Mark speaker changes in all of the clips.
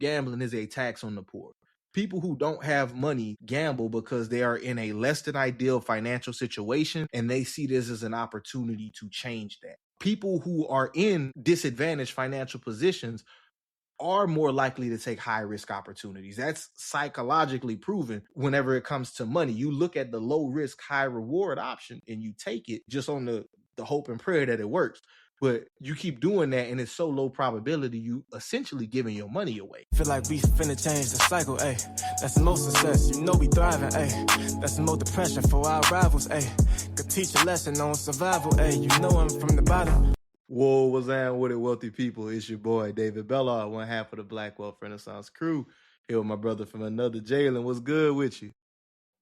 Speaker 1: Gambling is a tax on the poor. People who don't have money gamble because they are in a less than ideal financial situation, and they see this as an opportunity to change that. People who are in disadvantaged financial positions are more likely to take high risk opportunities. That's psychologically proven. Whenever it comes to money, you look at the low risk, high reward option and you take it just on the hope and prayer that it works. But you keep doing that and it's so low probability, you essentially giving your money away.
Speaker 2: Feel like we finna change the cycle, ayy. That's the most success, you know we thriving, ayy. That's the most depression for our rivals, ayy. Could teach a lesson on survival, ayy. You know I'm from the bottom.
Speaker 1: Whoa, what's that with it, wealthy people? It's your boy, David Bellard, one half of the Black Wealth Renaissance crew. Here with my brother from another, Jalen. What's good with you?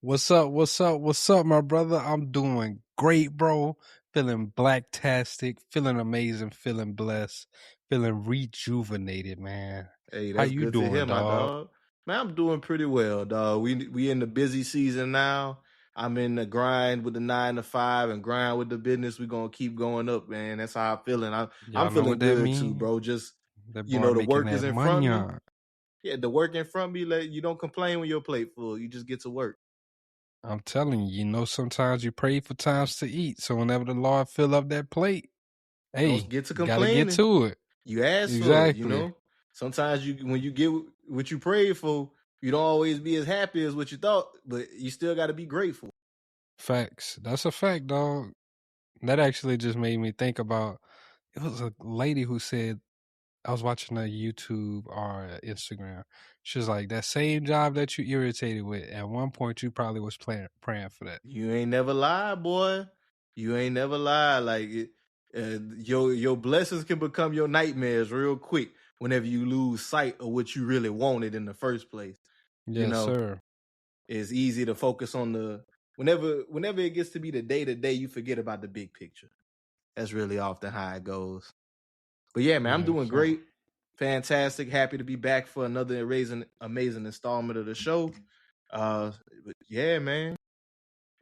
Speaker 3: What's up, my brother? I'm doing great, bro. Feeling blacktastic, feeling amazing, feeling blessed, feeling rejuvenated, man.
Speaker 1: Hey,
Speaker 3: How
Speaker 1: that's
Speaker 3: you
Speaker 1: good
Speaker 3: doing,
Speaker 1: to hear, my
Speaker 3: dog?
Speaker 1: dog. Man, I'm doing pretty well, dog. We in the busy season now. I'm in the grind with the 9 to 5 and grind with the business. We're gonna keep going up, man. That's how I'm feeling. I'm feeling good too, bro. Just
Speaker 3: That
Speaker 1: you
Speaker 3: boy
Speaker 1: know, the
Speaker 3: making
Speaker 1: work is
Speaker 3: that
Speaker 1: in front
Speaker 3: money.
Speaker 1: of me. Yeah, the work in front of me. Like, you don't complain when your plate full. You just get to work.
Speaker 3: I'm telling you, sometimes you pray for times to eat. So whenever the Lord fill up that plate, hey,
Speaker 1: Don't get to
Speaker 3: you gotta get
Speaker 1: complaining.
Speaker 3: to it.
Speaker 1: You ask for it, you know. Sometimes when you get what you prayed for, you don't always be as happy as what you thought, but you still got to be grateful.
Speaker 3: Facts. That's a fact, dog. That actually just made me think about, it was a lady who said, I was watching a YouTube or Instagram. She was like, that same job that you irritated with, at one point you probably was praying for that.
Speaker 1: You ain't never lied, boy. You ain't never lied. Like your blessings can become your nightmares real quick whenever you lose sight of what you really wanted in the first place.
Speaker 3: Yes, sir.
Speaker 1: It's easy to focus on the whenever it gets to be the day to day, you forget about the big picture. That's really often how it goes. But yeah, man, I'm doing great. Fantastic. Happy to be back for another amazing installment of the show. But yeah, man.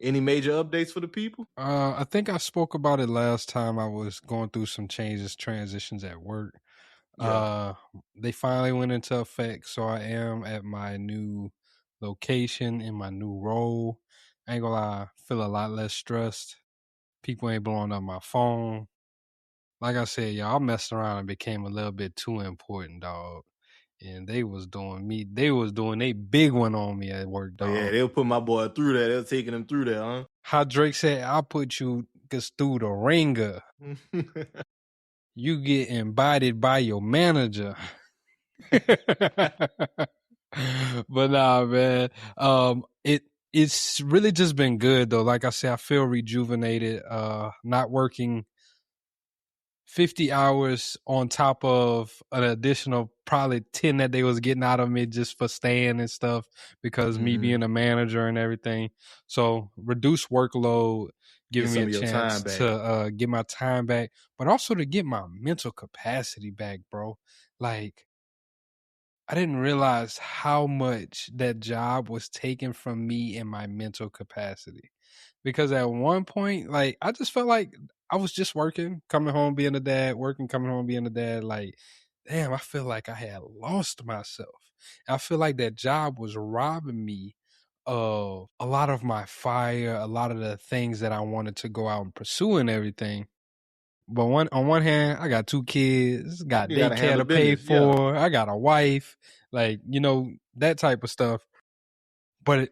Speaker 1: Any major updates for the people?
Speaker 3: I think I spoke about it last time. I was going through some transitions at work. Yeah. They finally went into effect, so I am at my new location in my new role. I ain't gonna lie, I feel a lot less stressed. People ain't blowing up my phone. Like I said, y'all, I messed around and became a little bit too important, dog. And they was doing a big one on me at work, dog.
Speaker 1: Oh yeah, they'll put my boy through that. They're taking him through that, huh?
Speaker 3: How Drake said, I'll put you through the ringer. You get invited by your manager. But nah, man. It's really just been good though. Like I said, I feel rejuvenated. Not working 50 hours on top of an additional probably 10 that they was getting out of me just for staying and stuff because me being a manager and everything. So reduced workload, giving me a chance to get my time back, but also to get my mental capacity back, bro. Like, I didn't realize how much that job was taken from me and my mental capacity. Because at one point, like, I just felt like I was just working, coming home, being a dad, working, coming home, being a dad. Like, damn, I feel like I had lost myself. I feel like that job was robbing me of a lot of my fire, a lot of the things that I wanted to go out and pursue and everything. But on one hand, I got 2 kids, got daycare to pay for, I got a wife, like, that type of stuff. But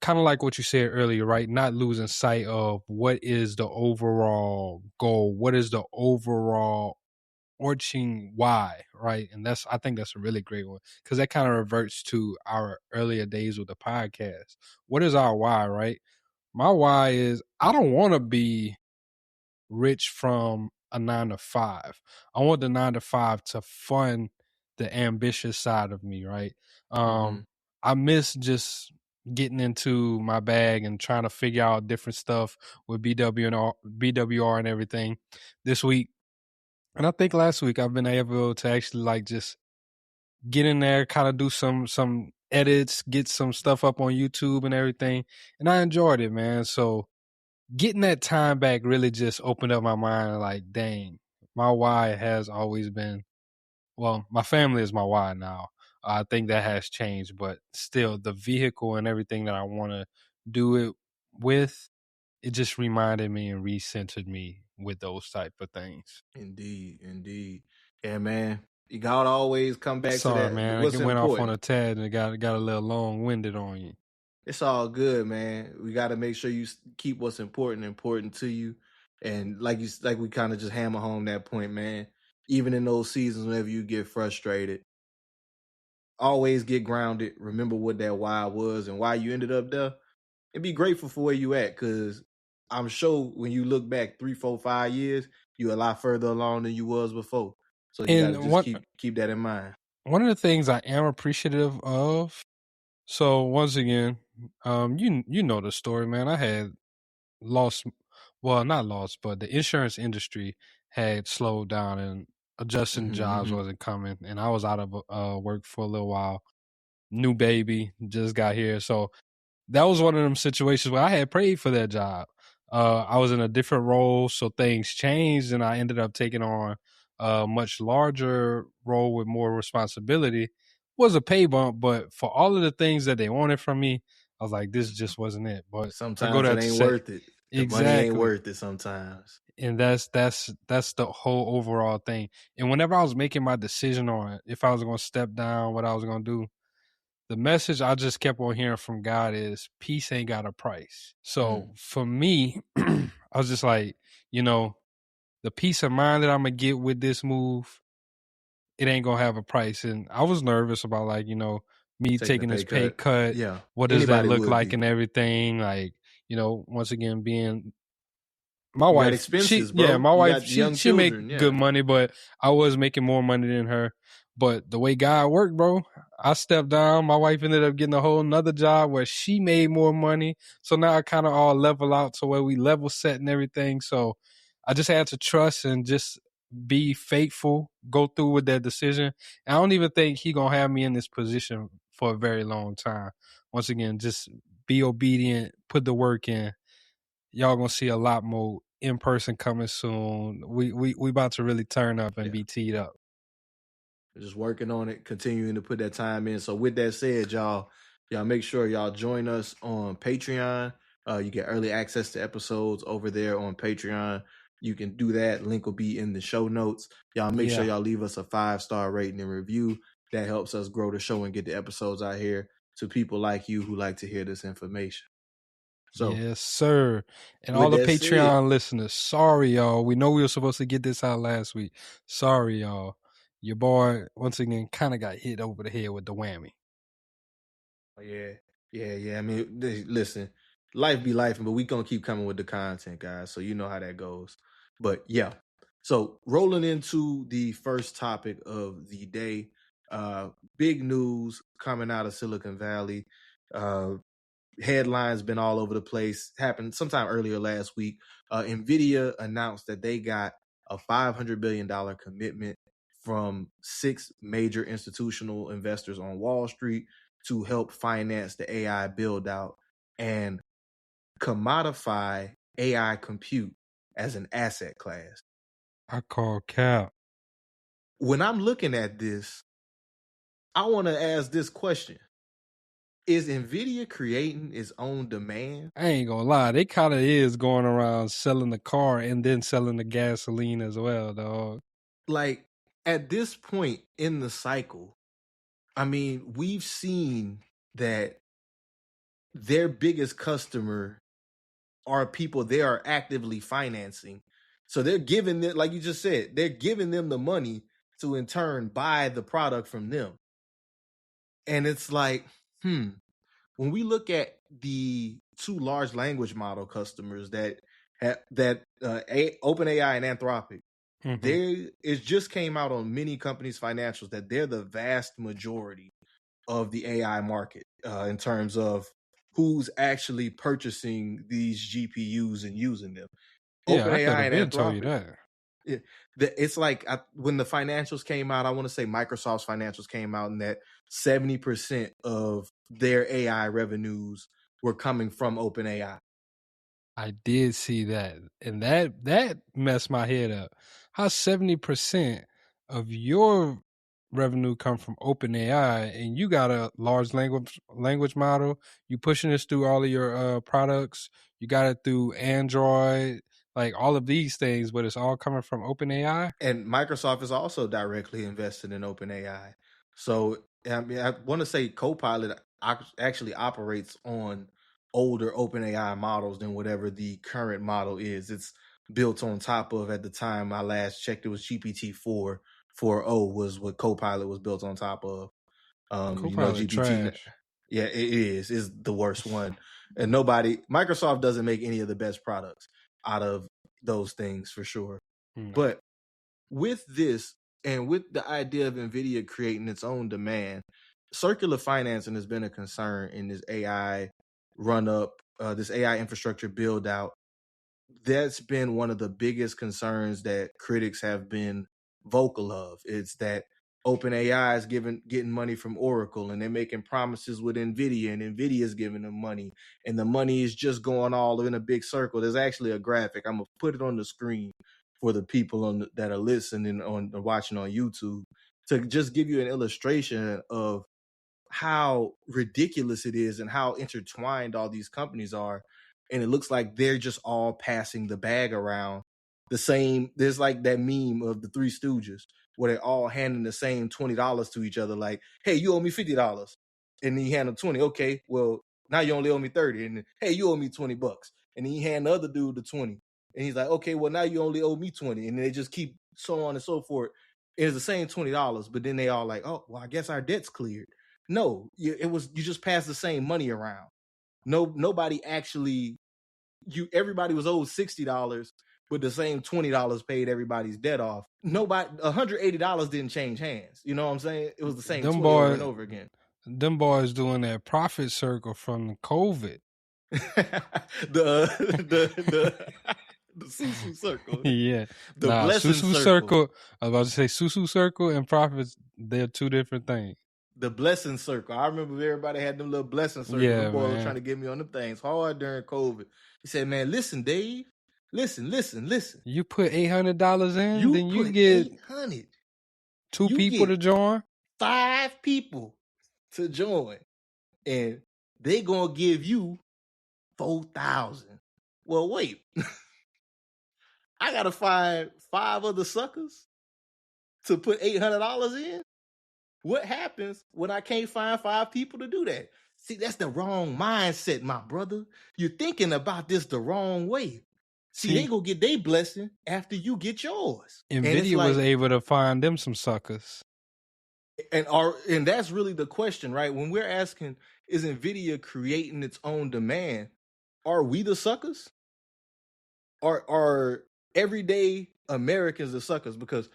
Speaker 3: kind of like what you said earlier, right? Not losing sight of what is the overall goal, what is the overall overarching why, right? And I think that's a really great one because that kind of reverts to our earlier days with the podcast. What is our why, right? My why is I don't want to be rich from a 9 to 5. I want the 9 to 5 to fund the ambitious side of me, right? I miss just getting into my bag and trying to figure out different stuff with BWR and everything this week. And I think last week I've been able to actually like just get in there, kind of do some edits, get some stuff up on YouTube and everything. And I enjoyed it, man. So getting that time back really just opened up my mind. Like, dang, my why has always been, well, my family is my why now. I think that has changed, but still, the vehicle and everything that I want to do it with, it just reminded me and recentered me with those type of things.
Speaker 1: Indeed, indeed. Yeah, man. You gotta always come back to
Speaker 3: Sorry,
Speaker 1: that.
Speaker 3: man.
Speaker 1: What's
Speaker 3: Went off on a
Speaker 1: important?
Speaker 3: tad and got a little long winded on you.
Speaker 1: It's all good, man. We got to make sure you keep what's important to you, and like we kind of just hammer home that point, man. Even in those seasons, whenever you get frustrated, always get grounded. Remember what that why was and why you ended up there, and be grateful for where you at. Because I'm sure when you look back 3, 4, 5 years, you're a lot further along than you was before. So you got to
Speaker 3: And
Speaker 1: just keep that in mind.
Speaker 3: one of the things I am appreciative of. So once again, you know the story, man. I had lost, well, not lost, but the insurance industry had slowed down and adjusting jobs
Speaker 1: Hmm.
Speaker 3: wasn't coming, and I was out of work for a little while. New baby just got here, so that was one of them situations where I had prayed for that job. I was in a different role, so things changed, and I ended up taking on a much larger role with more responsibility. Was a pay bump, but for all of the things that they wanted from me, I was like, this just wasn't it. But I go
Speaker 1: Sometimes it
Speaker 3: there to
Speaker 1: ain't
Speaker 3: say
Speaker 1: worth it. The money ain't
Speaker 3: exactly,
Speaker 1: worth it sometimes.
Speaker 3: and that's the whole overall thing. And whenever I was making my decision on if I was going to step down, what I was going to do, the message I just kept on hearing from God is peace ain't got a price. So
Speaker 1: Mm.
Speaker 3: for me, I was just like, you know, the peace of mind that I'm gonna get with this move, it ain't gonna have a price. And I was nervous about like, me
Speaker 1: Taking a
Speaker 3: taking
Speaker 1: pay
Speaker 3: this pay
Speaker 1: cut.
Speaker 3: cut.
Speaker 1: Yeah.
Speaker 3: What does that
Speaker 1: Anybody
Speaker 3: look
Speaker 1: would
Speaker 3: like
Speaker 1: be.
Speaker 3: and everything? Like, once again being my
Speaker 1: You got
Speaker 3: wife, she
Speaker 1: expenses,
Speaker 3: yeah,
Speaker 1: bro.
Speaker 3: my
Speaker 1: You
Speaker 3: wife,
Speaker 1: got
Speaker 3: she
Speaker 1: young
Speaker 3: she make
Speaker 1: children.
Speaker 3: good
Speaker 1: Yeah.
Speaker 3: money, but I was making more money than her. But the way God worked, bro, I stepped down. My wife ended up getting a whole nother job where she made more money. So now I kind of all level out to where we level set and everything. So I just had to trust and just be faithful, go through with that decision. And I don't even think he gonna have me in this position for a very long time. Once again, just be obedient, put the work in. Y'all gonna see a lot more in person coming soon. We about to really turn up and
Speaker 1: Yeah.
Speaker 3: be teed up.
Speaker 1: Just working on it, continuing to put that time in. So with that said, y'all make sure y'all join us on Patreon. You get early access to episodes over there on Patreon. You can do that. Link will be in the show notes. Y'all make sure
Speaker 3: Yeah.
Speaker 1: y'all leave us a 5-star rating and review. That helps us grow the show and get the episodes out here to people like you who like to hear this information. So
Speaker 3: Yes, sir. And all
Speaker 1: with
Speaker 3: the
Speaker 1: that said,
Speaker 3: Patreon listeners, sorry y'all. We know we were supposed to get this out last week. Sorry y'all. Your boy once again kind of got hit over the head with the whammy.
Speaker 1: oh, yeah. I mean, listen, life be life, but we gonna keep coming with the content, guys. So you know how that goes. But yeah, so rolling into the first topic of the day, big news coming out of Silicon Valley. Uh, Headlines been all over the place. Happened sometime earlier last week. NVIDIA announced that they got a $500 billion commitment from 6 major institutional investors on Wall Street to help finance the AI build out and commodify AI compute as an asset class.
Speaker 3: I call cap.
Speaker 1: When I'm looking at this, I want to ask this question. Is NVIDIA creating its own demand?
Speaker 3: I ain't gonna lie, they kind of is going around selling the car and then selling the gasoline as well, dog.
Speaker 1: Like at this point in the cycle, I mean, we've seen that their biggest customer are people they are actively financing. So they're giving it, like you just said, they're giving them the money to in turn buy the product from them. And it's like, when we look at the 2 large language model customers OpenAI and Anthropic,
Speaker 3: Mm-hmm.
Speaker 1: it just came out on many companies' financials that they're the vast majority of the AI market in terms of who's actually purchasing these GPUs and using them.
Speaker 3: Yeah, I could
Speaker 1: OpenAI
Speaker 3: have been
Speaker 1: and
Speaker 3: told you
Speaker 1: Anthropic.
Speaker 3: that.
Speaker 1: It's like when the financials came out, I want to say Microsoft's financials came out, and that 70% of their AI revenues were coming from OpenAI.
Speaker 3: I did see that, and that messed my head up. How 70% of your revenue come from OpenAI, and you got a large language model. You pushing this through all of your products. You got it through Android, like all of these things, but it's all coming from OpenAI.
Speaker 1: And Microsoft is also directly invested in OpenAI. So I mean, I want to say Copilot actually operates on older OpenAI models than whatever the current model is. It's built on top of, at the time I last checked, it was GPT 4.0 was what Copilot was built on top of.
Speaker 3: Copilot
Speaker 1: GPT,
Speaker 3: trash.
Speaker 1: yeah, it is the worst one. And Microsoft doesn't make any of the best products out of those things for sure.
Speaker 3: No.
Speaker 1: But with this, and with the idea of NVIDIA creating its own demand, circular financing has been a concern in this AI run up, this AI infrastructure build out. That's been one of the biggest concerns that critics have been vocal of. It's that OpenAI is getting money from Oracle, and they're making promises with NVIDIA, and NVIDIA is giving them money, and the money is just going all in a big circle. There's actually a graphic. I'm gonna put it on the screen for the people that are listening on or watching on YouTube to just give you an illustration of how ridiculous it is and how intertwined all these companies are. And it looks like they're just all passing the bag around. There's like that meme of the Three Stooges where they're all handing the same $20 to each other, like, hey, you owe me $50. And then you hand them 20. Okay, well, now you only owe me 30. And then, hey, you owe me $20. And then you hand the other dude the 20. And he's like, okay, well, now you only owe me 20. And they just keep so on and so forth. It's the same $20, but then they all like, oh, well, I guess our debt's cleared. No, you just passed the same money around. Nobody actually, everybody was owed $60, but the same $20 paid everybody's debt off. $180 didn't change hands. You know what I'm saying? It was the same 20 over and over again.
Speaker 3: Them boys doing that profit circle from the COVID.
Speaker 1: the Susu circle.
Speaker 3: Yeah.
Speaker 1: The blessing
Speaker 3: Susu
Speaker 1: circle.
Speaker 3: I was about to say Susu circle and profits, they're two different things.
Speaker 1: The blessing circle. I remember everybody had them little blessing circles.
Speaker 3: Yeah,
Speaker 1: the boy
Speaker 3: man.
Speaker 1: was trying to get me on them things hard during COVID. He said, man, listen, Dave. Listen.
Speaker 3: You put $800 in, then you get
Speaker 1: 800.
Speaker 3: Two people to join?
Speaker 1: 5 people to join. And they gonna give you 4,000. Well, wait. I gotta find 5 other suckers to put $800 in? What happens when I can't find 5 people to do that? See, that's the wrong mindset, my brother. You're thinking about this the wrong way. See, they gonna get their blessing after you get yours.
Speaker 3: NVIDIA was able to find them some suckers.
Speaker 1: And that's really the question, right? When we're asking, is NVIDIA creating its own demand? Are we the suckers? Are everyday Americans the suckers? Because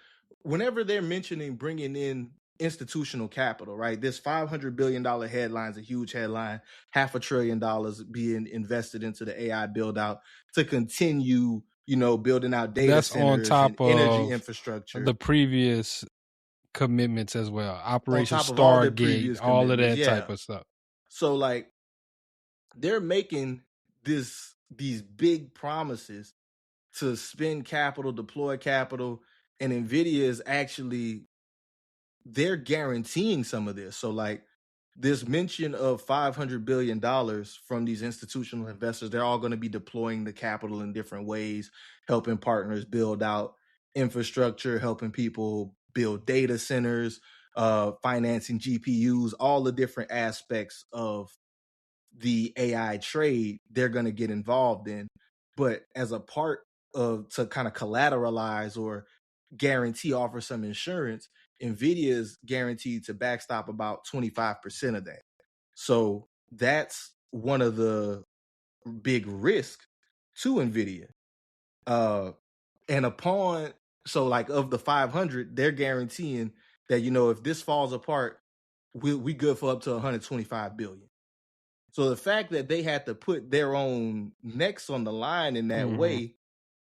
Speaker 1: whenever they're mentioning bringing in institutional capital, right? This $500 billion headline is a huge headline, $500 billion being invested into the AI build out to continue, building out data centers
Speaker 3: on top
Speaker 1: and energy
Speaker 3: of
Speaker 1: infrastructure.
Speaker 3: The previous commitments as well. Operation Stargate, all of that type of stuff.
Speaker 1: So like they're making these big promises to spend capital, deploy capital, and NVIDIA is actually, they're guaranteeing some of this. So like this mention of $500 billion from these institutional investors, they're all going to be deploying the capital in different ways, helping partners build out infrastructure, helping people build data centers, financing GPUs, all the different aspects of the AI trade they're going to get involved in. But as a part of, to kind of collateralize or guarantee, offer some insurance, NVIDIA is guaranteed to backstop about 25% of that. So that's one of the big risks to NVIDIA. And so like of the 500, they're guaranteeing that, if this falls apart, we good for up to 125 billion. So the fact that they had to put their own necks on the line in that way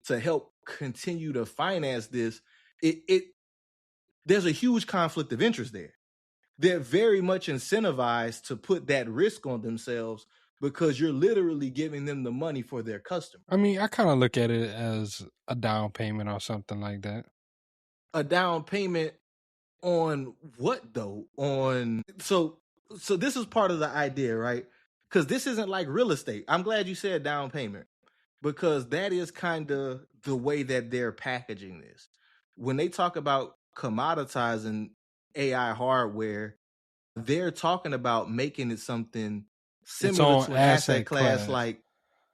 Speaker 1: to help continue to finance this, there's a huge conflict of interest there. They're very much incentivized to put that risk on themselves because you're literally giving them the money for their customer.
Speaker 3: I mean, I kind of look at it as a down payment or something like that.
Speaker 1: A down payment On what though? On so this is part of the idea, right? Because this isn't like real estate. I'm glad you said down payment, because that is kind of the way that they're packaging this. When they talk about commoditizing AI hardware, they're talking about making it something
Speaker 3: Its
Speaker 1: similar
Speaker 3: own
Speaker 1: to an asset
Speaker 3: asset
Speaker 1: class,
Speaker 3: class.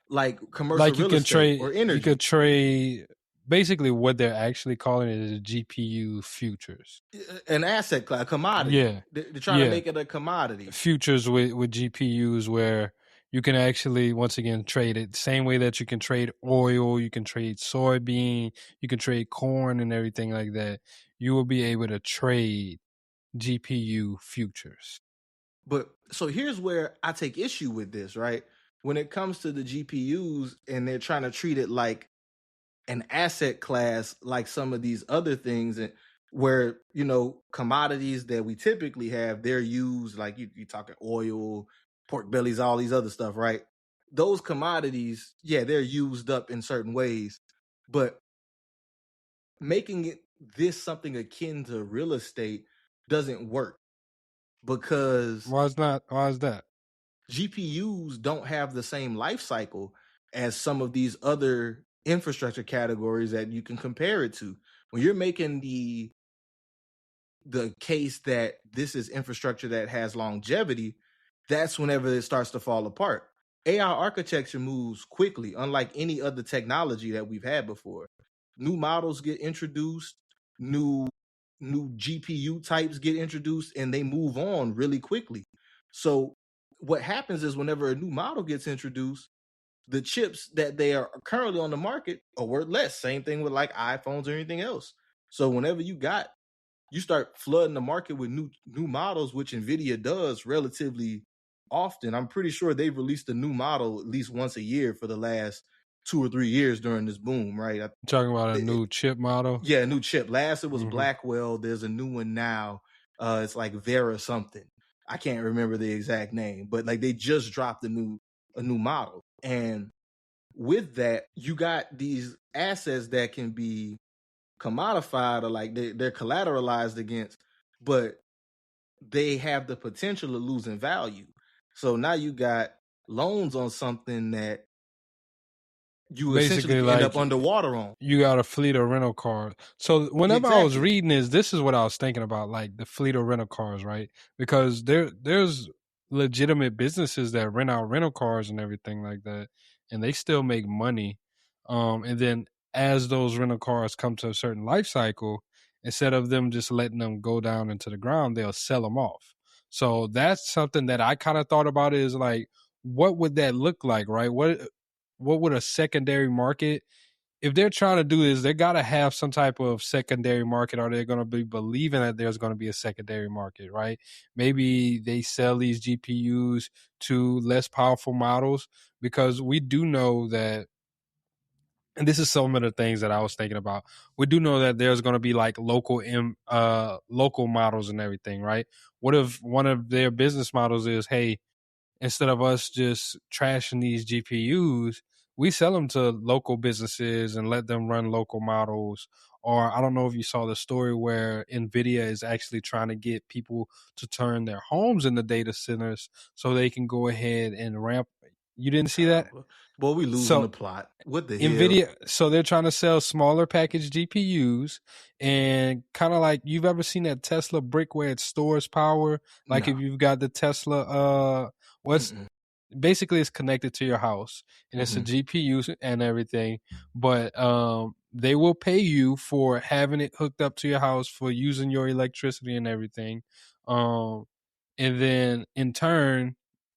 Speaker 1: like commercial
Speaker 3: Like you
Speaker 1: real
Speaker 3: can
Speaker 1: estate
Speaker 3: trade,
Speaker 1: or
Speaker 3: you could
Speaker 1: energy.
Speaker 3: trade. Basically, what they're actually calling it is GPU futures.
Speaker 1: An asset class, a commodity.
Speaker 3: Yeah,
Speaker 1: They're trying to
Speaker 3: yeah.
Speaker 1: make it a commodity.
Speaker 3: Futures with GPUs where you can actually once again trade it same way that you can trade oil, you can trade soybean, you can trade corn and everything like that. You will be able to trade GPU futures.
Speaker 1: But so here's where I take issue with this, right? When it comes to the GPUs and they're trying to treat it like an asset class, like some of these other things, and where, commodities that we typically have, they're used like you talking oil, pork bellies, all these other stuff, right? Those commodities, yeah, they're used up in certain ways, but making this something akin to real estate doesn't work, because
Speaker 3: Why is that?
Speaker 1: GPUs don't have the same life cycle as some of these other infrastructure categories that you can compare it to. When you're making the case that this is infrastructure that has longevity, that's whenever it starts to fall apart. AI architecture moves quickly, unlike any other technology that we've had before. New models get introduced, new GPU types get introduced, and they move on really quickly. So what happens is whenever a new model gets introduced, the chips that they are currently on the market are worth less. Same thing with like iPhones or anything else. So whenever you start flooding the market with new models, which NVIDIA does relatively often. I'm pretty sure they've released a new model at least once a year for the last 2 or 3 years during this boom, right?
Speaker 3: You're talking about a new chip model?
Speaker 1: Yeah, a new chip. Last it was
Speaker 3: Mm-hmm.
Speaker 1: Blackwell. There's a new one now. It's like Vera something. I can't remember the exact name, but like they just dropped a new model. And with that, you got these assets that can be commodified, or like they're collateralized against, but they have the potential of losing value. So now you got loans on something that you essentially
Speaker 3: Basically,
Speaker 1: can end
Speaker 3: like
Speaker 1: up underwater on.
Speaker 3: you got a fleet of rental cars. So whenever I was
Speaker 1: Exactly.
Speaker 3: reading this is what I was thinking about, like the fleet of rental cars, right? Because there's legitimate businesses that rent out rental cars and everything like that, and they still make money. And then as those rental cars come to a certain life cycle, instead of them just letting them go down into the ground, they'll sell them off. So that's something that I kind of thought about, is like, what would that look like, right? What would a secondary market, if they're trying to do this, they got to have some type of secondary market, or they're going to be believing that there's going to be a secondary market, right? Maybe they sell these GPUs to less powerful models, because we do know that, and this is some of the things that I was thinking about. We do know that there's going to be like local models and everything, right? What if one of their business models is, hey, instead of us just trashing these GPUs, we sell them to local businesses and let them run local models. Or I don't know if you saw the story where NVIDIA is actually trying to get people to turn their homes into data centers so they can go ahead and ramp. You didn't see that?
Speaker 1: Boy, we losing the
Speaker 3: So
Speaker 1: plot. What the hell?
Speaker 3: NVIDIA, so they're trying to sell smaller package GPUs, and kind of like, you've ever seen that Tesla brick where it stores power? Like
Speaker 1: No.
Speaker 3: if you've got the Tesla, what's basically it's connected to your house, and it's a GPU and everything, but they will pay you for having it hooked up to your house, for using your electricity and everything. And then in turn,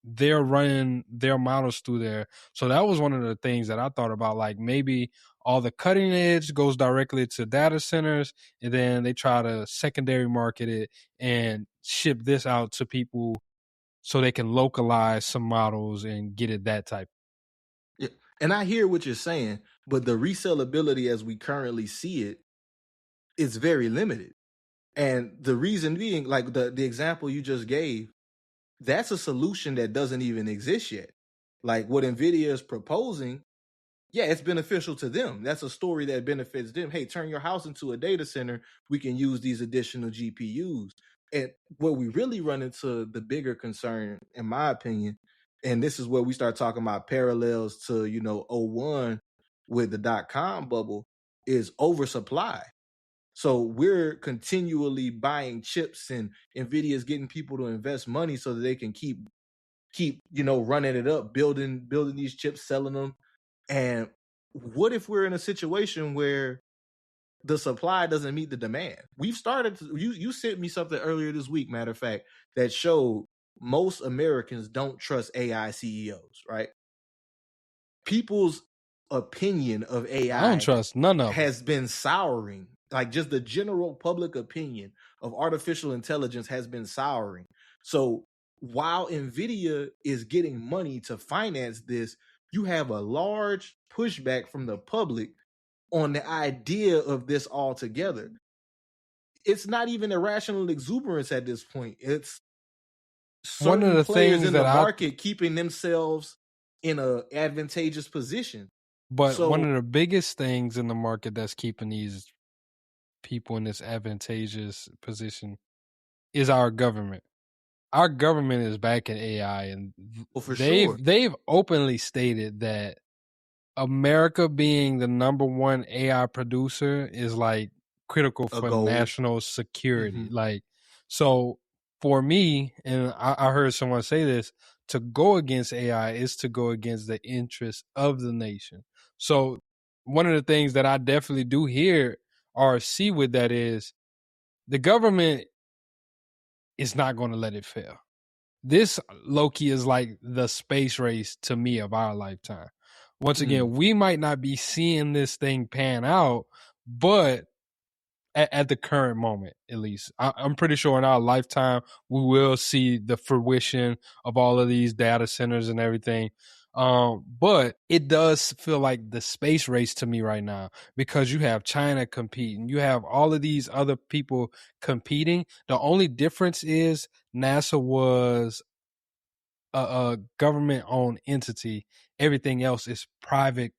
Speaker 3: they're running their models through there. So that was one of the things that I thought about, like maybe all the cutting edge goes directly to data centers, and then they try to secondary market it and ship this out to people so they can localize some models and get it that type.
Speaker 1: Yeah. And I hear what you're saying, but the resellability as we currently see it is very limited. And the reason being, like the example you just gave, that's a solution that doesn't even exist yet. Like what NVIDIA is proposing, yeah, it's beneficial to them. That's a story that benefits them. Hey, turn your house into a data center. We can use these additional GPUs. And where we really run into the bigger concern, in my opinion, and this is where we start talking about parallels to, '01 with the dot-com bubble, is oversupply. So we're continually buying chips, and NVIDIA is getting people to invest money so that they can keep running it up, building these chips, selling them. And what if we're in a situation where the supply doesn't meet the demand? We've started to, you sent me something earlier this week, matter of fact, that showed most Americans don't trust AI CEOs, right? People's opinion of
Speaker 3: I don't
Speaker 1: AI
Speaker 3: trust none of them.
Speaker 1: has been souring. Like, just the general public opinion of artificial intelligence has been souring. So while NVIDIA is getting money to finance this, you have a large pushback from the public on the idea of this altogether. It's not even irrational exuberance at this point. It's
Speaker 3: One of
Speaker 1: certain
Speaker 3: the
Speaker 1: players
Speaker 3: things
Speaker 1: in the
Speaker 3: that
Speaker 1: market keeping themselves in an advantageous position.
Speaker 3: But one
Speaker 1: So,
Speaker 3: of the biggest things in the market that's keeping these people in this advantageous position is our government. Our government is backing AI, and
Speaker 1: well, for sure,
Speaker 3: they've openly stated that America being the number one AI producer is like critical
Speaker 1: a
Speaker 3: for
Speaker 1: goal.
Speaker 3: national security.
Speaker 1: Mhm.
Speaker 3: Like, so for me, and I heard someone say this, to go against AI is to go against the interests of the nation. So one of the things that I definitely do hear or see with that is the government is not going to let it fail. This low-key is like the space race to me of our lifetime. Once again, we might not be seeing this thing pan out, but at the current moment, at least, I'm pretty sure in our lifetime, we will see the fruition of all of these data centers and everything. But it does feel like the space race to me right now, because you have China competing, you have all of these other people competing. The only difference is NASA was a government owned entity. Everything else is private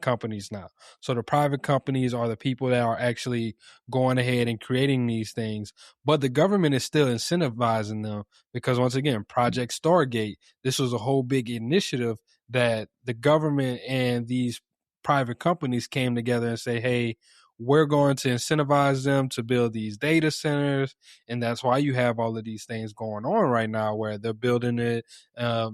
Speaker 3: companies now. So the private companies are the people that are actually going ahead and creating these things, but the government is still incentivizing them, because once again, Project Stargate, this was a whole big initiative that the government and these private companies came together and say, hey, we're going to incentivize them to build these data centers. And that's why you have all of these things going on right now where they're building it.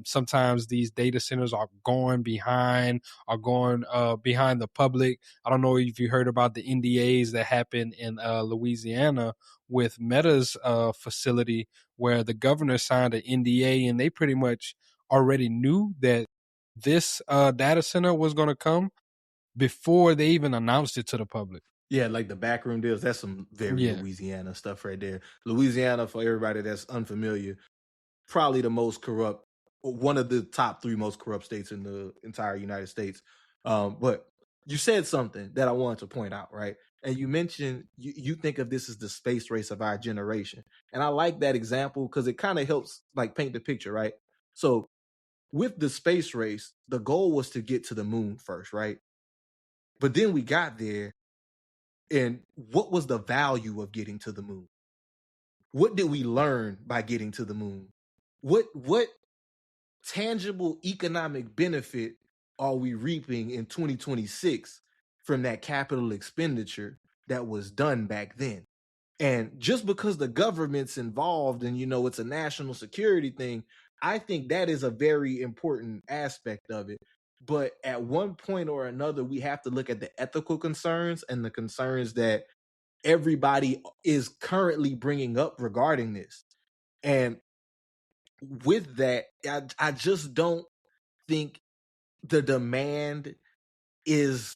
Speaker 3: Sometimes these data centers are going behind the public. I don't know if you heard about the NDAs that happened in Louisiana with Meta's facility, where the governor signed an NDA and they pretty much already knew that this data center was going to come before they even announced it to the public.
Speaker 1: Yeah, like the backroom deals. That's some very
Speaker 3: Yeah.
Speaker 1: Louisiana stuff right there. Louisiana, for everybody that's unfamiliar, probably the most corrupt, one of the top 3 most corrupt states in the entire United States. But you said something that I wanted to point out, right? And you mentioned you think of this as the space race of our generation. And I like that example because it kind of helps like paint the picture, right? So with the space race, the goal was to get to the moon first, right? But then we got there, and what was the value of getting to the moon? What did we learn by getting to the moon? What tangible economic benefit are we reaping in 2026 from that capital expenditure that was done back then? And just because the government's involved and it's a national security thing, I think that is a very important aspect of it. But at one point or another, we have to look at the ethical concerns and the concerns that everybody is currently bringing up regarding this. And with that, I just don't think the demand is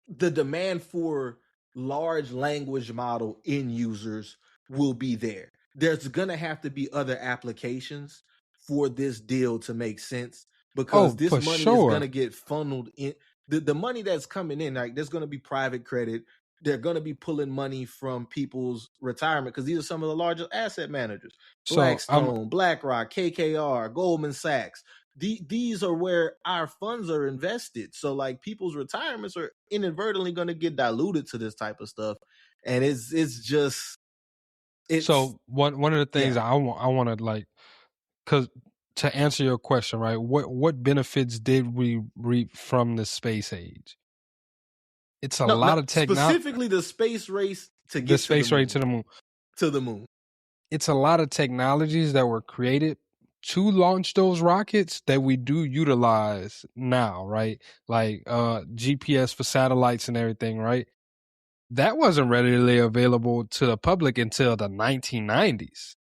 Speaker 1: the demand for large language model end users will be there. There's gonna have to be other applications for this deal to make sense, because
Speaker 3: Oh,
Speaker 1: this
Speaker 3: for
Speaker 1: money is
Speaker 3: sure.
Speaker 1: gonna get funneled in. The money that's coming in, like, there's gonna be private credit. They're gonna be pulling money from people's retirement, because these are some of the largest asset managers:
Speaker 3: So I'm
Speaker 1: Blackstone, BlackRock, KKR, Goldman Sachs. these are where our funds are invested. So like people's retirements are inadvertently going to get diluted to this type of stuff, and it's just it's
Speaker 3: So one of the things
Speaker 1: yeah.
Speaker 3: I want to like, because to answer your question, right? What benefits did we reap from the space age? It's a
Speaker 1: No,
Speaker 3: lot of technology.
Speaker 1: specifically the space race to
Speaker 3: The
Speaker 1: get to the
Speaker 3: space race to the
Speaker 1: moon.
Speaker 3: moon.
Speaker 1: To the moon.
Speaker 3: It's a lot of technologies that were created to launch those rockets that we do utilize now, right? Like GPS for satellites and everything, right? That wasn't readily available to the public until the 1990s.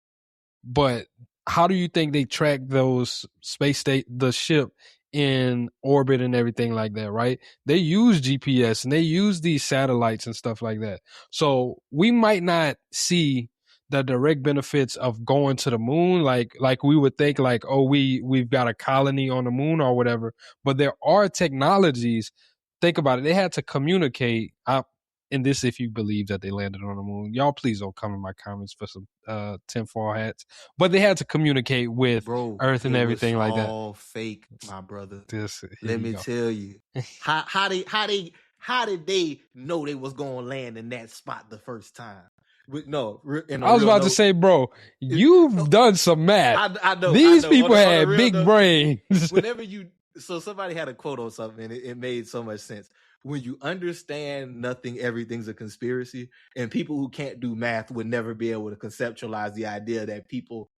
Speaker 3: But how do you think they track those the ship in orbit and everything like that, right? They use GPS and they use these satellites and stuff like that. So we might not see the direct benefits of going to the moon like we would think like, oh, we've got a colony on the moon or whatever. But there are technologies. Think about it. They had to communicate. And this, if you believe that they landed on the moon, y'all please don't come in my comments for some tinfoil hats. But they had to communicate with
Speaker 1: Bro,
Speaker 3: Earth and
Speaker 1: it was
Speaker 3: everything like that.
Speaker 1: all fake, my brother.
Speaker 3: Here
Speaker 1: Let
Speaker 3: you
Speaker 1: me
Speaker 3: go.
Speaker 1: tell you, how did they know they was gonna land in that spot the first time? No,
Speaker 3: I was about to say, bro, you've done some math.
Speaker 1: I know.
Speaker 3: These
Speaker 1: I know.
Speaker 3: people
Speaker 1: on
Speaker 3: had
Speaker 1: real
Speaker 3: big
Speaker 1: note,
Speaker 3: brains.
Speaker 1: Whenever so somebody had a quote on something, and it made so much sense. When you understand nothing, everything's a conspiracy, and people who can't do math would never be able to conceptualize the idea that people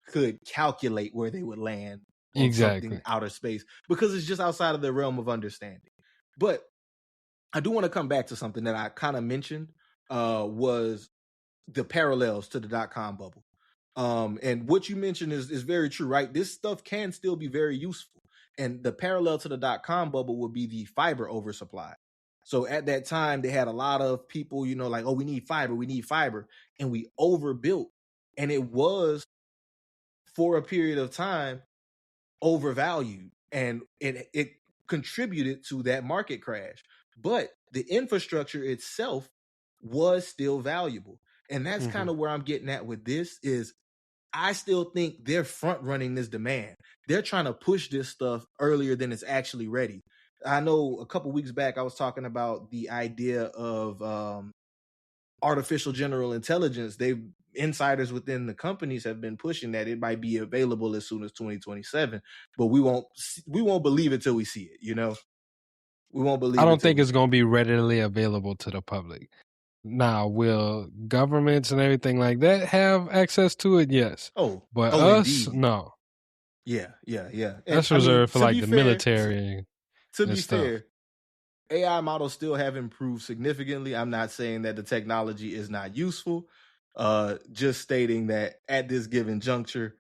Speaker 1: could calculate where they would land on something outer space, because it's just outside of the realm of understanding. But I do want to come back to something that I kind of mentioned, was the parallels to the .com bubble. And what you mentioned is very true, right? This stuff can still be very useful. And the parallel to the .com bubble would be the fiber oversupply. So at that time, they had a lot of people, like, oh, we need fiber. And we overbuilt. And it was, for a period of time, overvalued. And it contributed to that market crash. But the infrastructure itself was still valuable. And that's kind of where I'm getting at with this is, I still think they're front running this demand. They're trying to push this stuff earlier than it's actually ready. I know a couple weeks back I was talking about the idea of artificial general intelligence. Insiders within the companies have been pushing that it might be available as soon as 2027, but we won't believe it till we see it. We won't believe it.
Speaker 3: I don't think it's going to be readily available to the public. Now, will governments and everything like that have access to it? Yes. But us,
Speaker 1: indeed.
Speaker 3: no.
Speaker 1: Yeah. And,
Speaker 3: that's reserved for like the military.
Speaker 1: To be fair, AI models still have improved significantly. I'm not saying that the technology is not useful. Just stating that at this given juncture,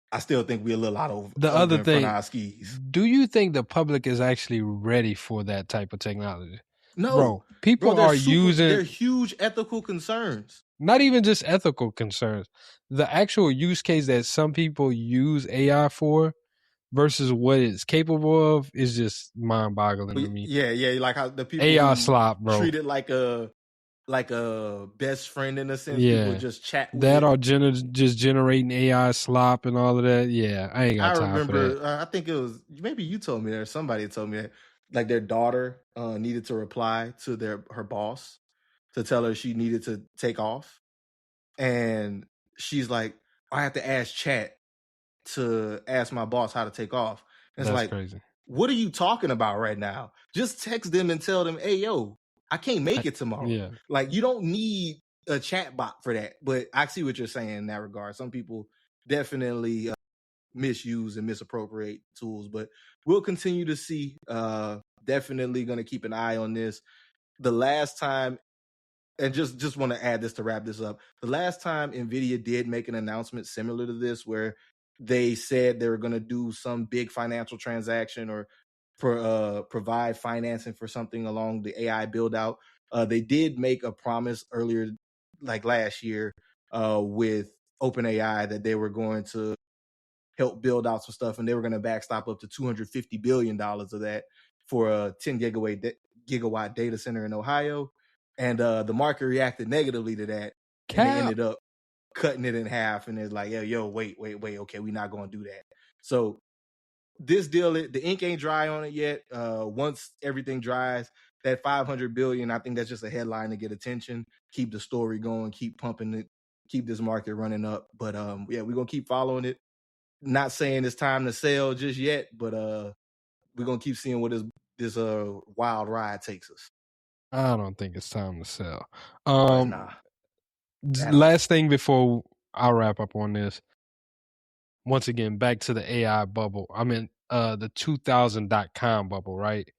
Speaker 1: I still think we're a little out of
Speaker 3: the other thing.
Speaker 1: Our skis.
Speaker 3: Do you think the public is actually ready for that type of technology?
Speaker 1: No,
Speaker 3: bro. People are using.
Speaker 1: They're huge ethical concerns.
Speaker 3: Not even just ethical concerns. The actual use case that some people use AI for versus what it's capable of is just mind-boggling to me.
Speaker 1: Yeah, like how the people
Speaker 3: AI slop, bro,
Speaker 1: treat it like a best friend in a sense. People just chat with
Speaker 3: that, or just generating AI slop and all of that. Yeah, I ain't got time for that.
Speaker 1: I think it was maybe you told me that, or somebody told me that, like their daughter needed to reply to her boss to tell her she needed to take off, and she's like, I have to ask chat to ask my boss how to take off. And it's like, crazy. What are you talking about right now? Just text them and tell them, hey, yo, I can't make it tomorrow. Yeah. Like, you don't need a chat bot for that. But I see what you're saying in that regard. Some people definitely misuse and misappropriate tools, but we'll continue to see. Definitely going to keep an eye on this. The last time, and just want to add this to wrap this up, the last time NVIDIA did make an announcement similar to this, where they said they were going to do some big financial transaction or provide financing for something along the AI build out. They did make a promise earlier, like last year, with OpenAI, that they were going to help build out some stuff, and they were going to backstop up to $250 billion of that for a 10 gigawatt data center in Ohio. And the market reacted negatively to that, and they ended up cutting it in half. And it's like, yo, wait, okay, we're not going to do that. So this deal, the ink ain't dry on it yet. Once everything dries, that 500 billion, I think that's just a headline to get attention, keep the story going, keep pumping it, keep this market running up. But yeah, we're gonna keep following it. Not saying it's time to sell just yet, but we're gonna keep seeing what this wild ride takes us.
Speaker 3: I don't think it's time to sell.
Speaker 1: Nah.
Speaker 3: Last thing before I wrap up on this. Once again, back to the AI bubble. I mean, the 2000.com bubble, right?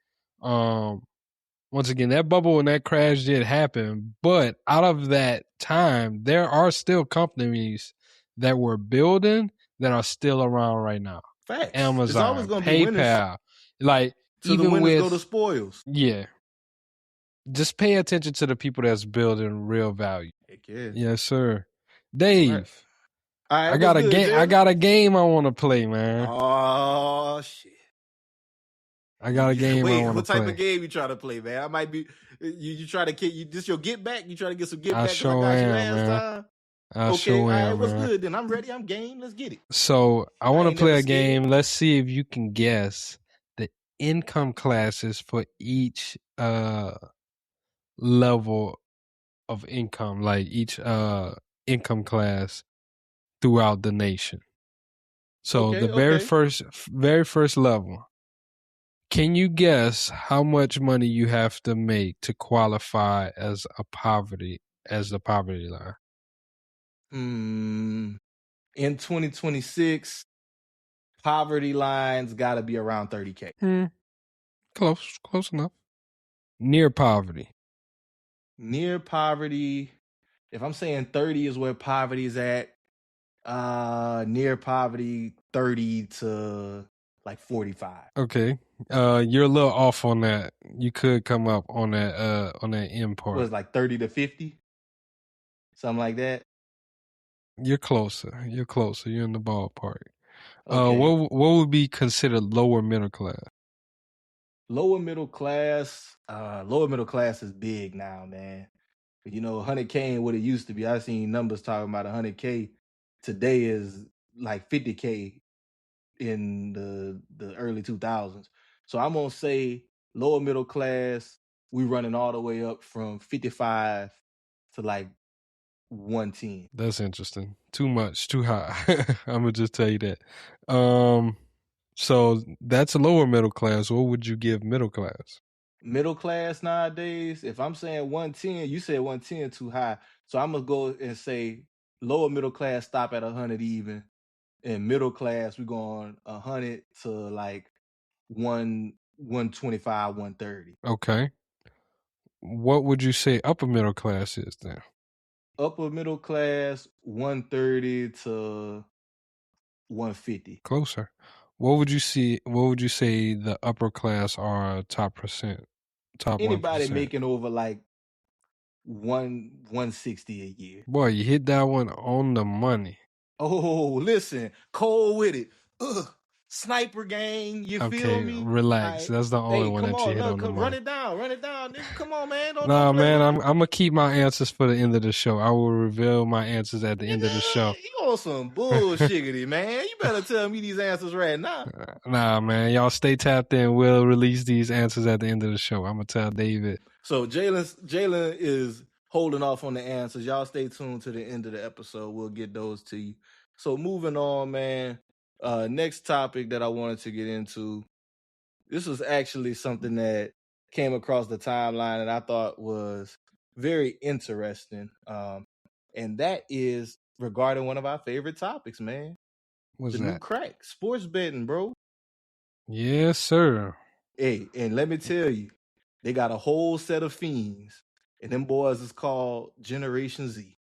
Speaker 3: Once again, that bubble and that crash did happen, but out of that time, there are still companies that were building that are still around right now.
Speaker 1: Facts.
Speaker 3: Amazon,
Speaker 1: there's always gonna be winners.
Speaker 3: PayPal, like
Speaker 1: So
Speaker 3: even
Speaker 1: the winners
Speaker 3: with
Speaker 1: go to spoils.
Speaker 3: yeah. Just pay attention to the people that's building real value.
Speaker 1: Heck yeah.
Speaker 3: Yes, sir. Dave.
Speaker 1: All right,
Speaker 3: I got a
Speaker 1: good,
Speaker 3: game.
Speaker 1: Jalen?
Speaker 3: I got a game I want to play, man.
Speaker 1: Oh shit!
Speaker 3: I got a game.
Speaker 1: Wait,
Speaker 3: I want to play.
Speaker 1: what type of game you trying to play, man? I might be you try to get you this your get back. You try to get some get back. I
Speaker 3: sure
Speaker 1: got
Speaker 3: am,
Speaker 1: you last
Speaker 3: man.
Speaker 1: time.
Speaker 3: I
Speaker 1: Okay,
Speaker 3: sure
Speaker 1: all right,
Speaker 3: am,
Speaker 1: what's
Speaker 3: man.
Speaker 1: good then? I'm ready. I'm game. Let's get it.
Speaker 3: So I want to
Speaker 1: ain't
Speaker 3: play
Speaker 1: never
Speaker 3: a game. Let's see if you can guess the income classes for each level of income, like each income class throughout the nation. So
Speaker 1: Okay,
Speaker 3: the very first level. Can you guess how much money you have to make to qualify as the poverty line?
Speaker 1: In 2026, poverty lines got to be around 30K.
Speaker 3: Close enough. Near poverty.
Speaker 1: Near poverty. If I'm saying 30 is where poverty is at, near poverty 30 to like 45.
Speaker 3: Okay. You're a little off on that. You could come up on that end part.
Speaker 1: Was like 30 to 50? Something like that.
Speaker 3: You're closer. You're in the ballpark.
Speaker 1: Okay.
Speaker 3: What would be considered lower middle class?
Speaker 1: Lower middle class is big now, man. You know, 100K ain't what it used to be. I've seen numbers talking about 100K today is like 50K in the early 2000s. So I'm gonna say lower middle class, we running all the way up from 55 to like 110.
Speaker 3: That's interesting. Too much, too high. I'm gonna just tell you that. So that's a lower middle class. What would you give middle class?
Speaker 1: Middle class nowadays, if I'm saying 110, you said 110 too high. So I'm gonna go and say lower middle class stop at 100 even. And middle class, we're going 100 to like 125, 130.
Speaker 3: Okay. What would you say upper middle class is then?
Speaker 1: Upper middle class, 130 to 150.
Speaker 3: Closer. What would you say the upper class are top percent? Top
Speaker 1: Anybody
Speaker 3: 1%.
Speaker 1: making over like 160 a year.
Speaker 3: Boy, you hit that one on the money.
Speaker 1: Oh, listen, cold with it. Sniper gang, you feel me?
Speaker 3: Relax.
Speaker 1: Right.
Speaker 3: That's the only one that you hit on the money.
Speaker 1: Run it down, nigga. Come on, man.
Speaker 3: Nah, man, I'm gonna keep my answers for the end of the show. I will reveal my answers at the end of the show.
Speaker 1: You on some bullshiggity, man. You better tell me these answers right now.
Speaker 3: Nah, man, y'all stay tapped in. We'll release these answers at the end of the show. I'm gonna tell David.
Speaker 1: So Jalen is holding off on the answers. Y'all stay tuned to the end of the episode. We'll get those to you. So moving on, man. Next topic that I wanted to get into. This was actually something that came across the timeline and I thought was very interesting. And that is regarding one of our favorite topics, man.
Speaker 3: What's
Speaker 1: the
Speaker 3: that?
Speaker 1: New crack. Sports betting, bro.
Speaker 3: Yes, sir.
Speaker 1: Hey, and let me tell you, they got a whole set of fiends. And them boys is called Generation Z.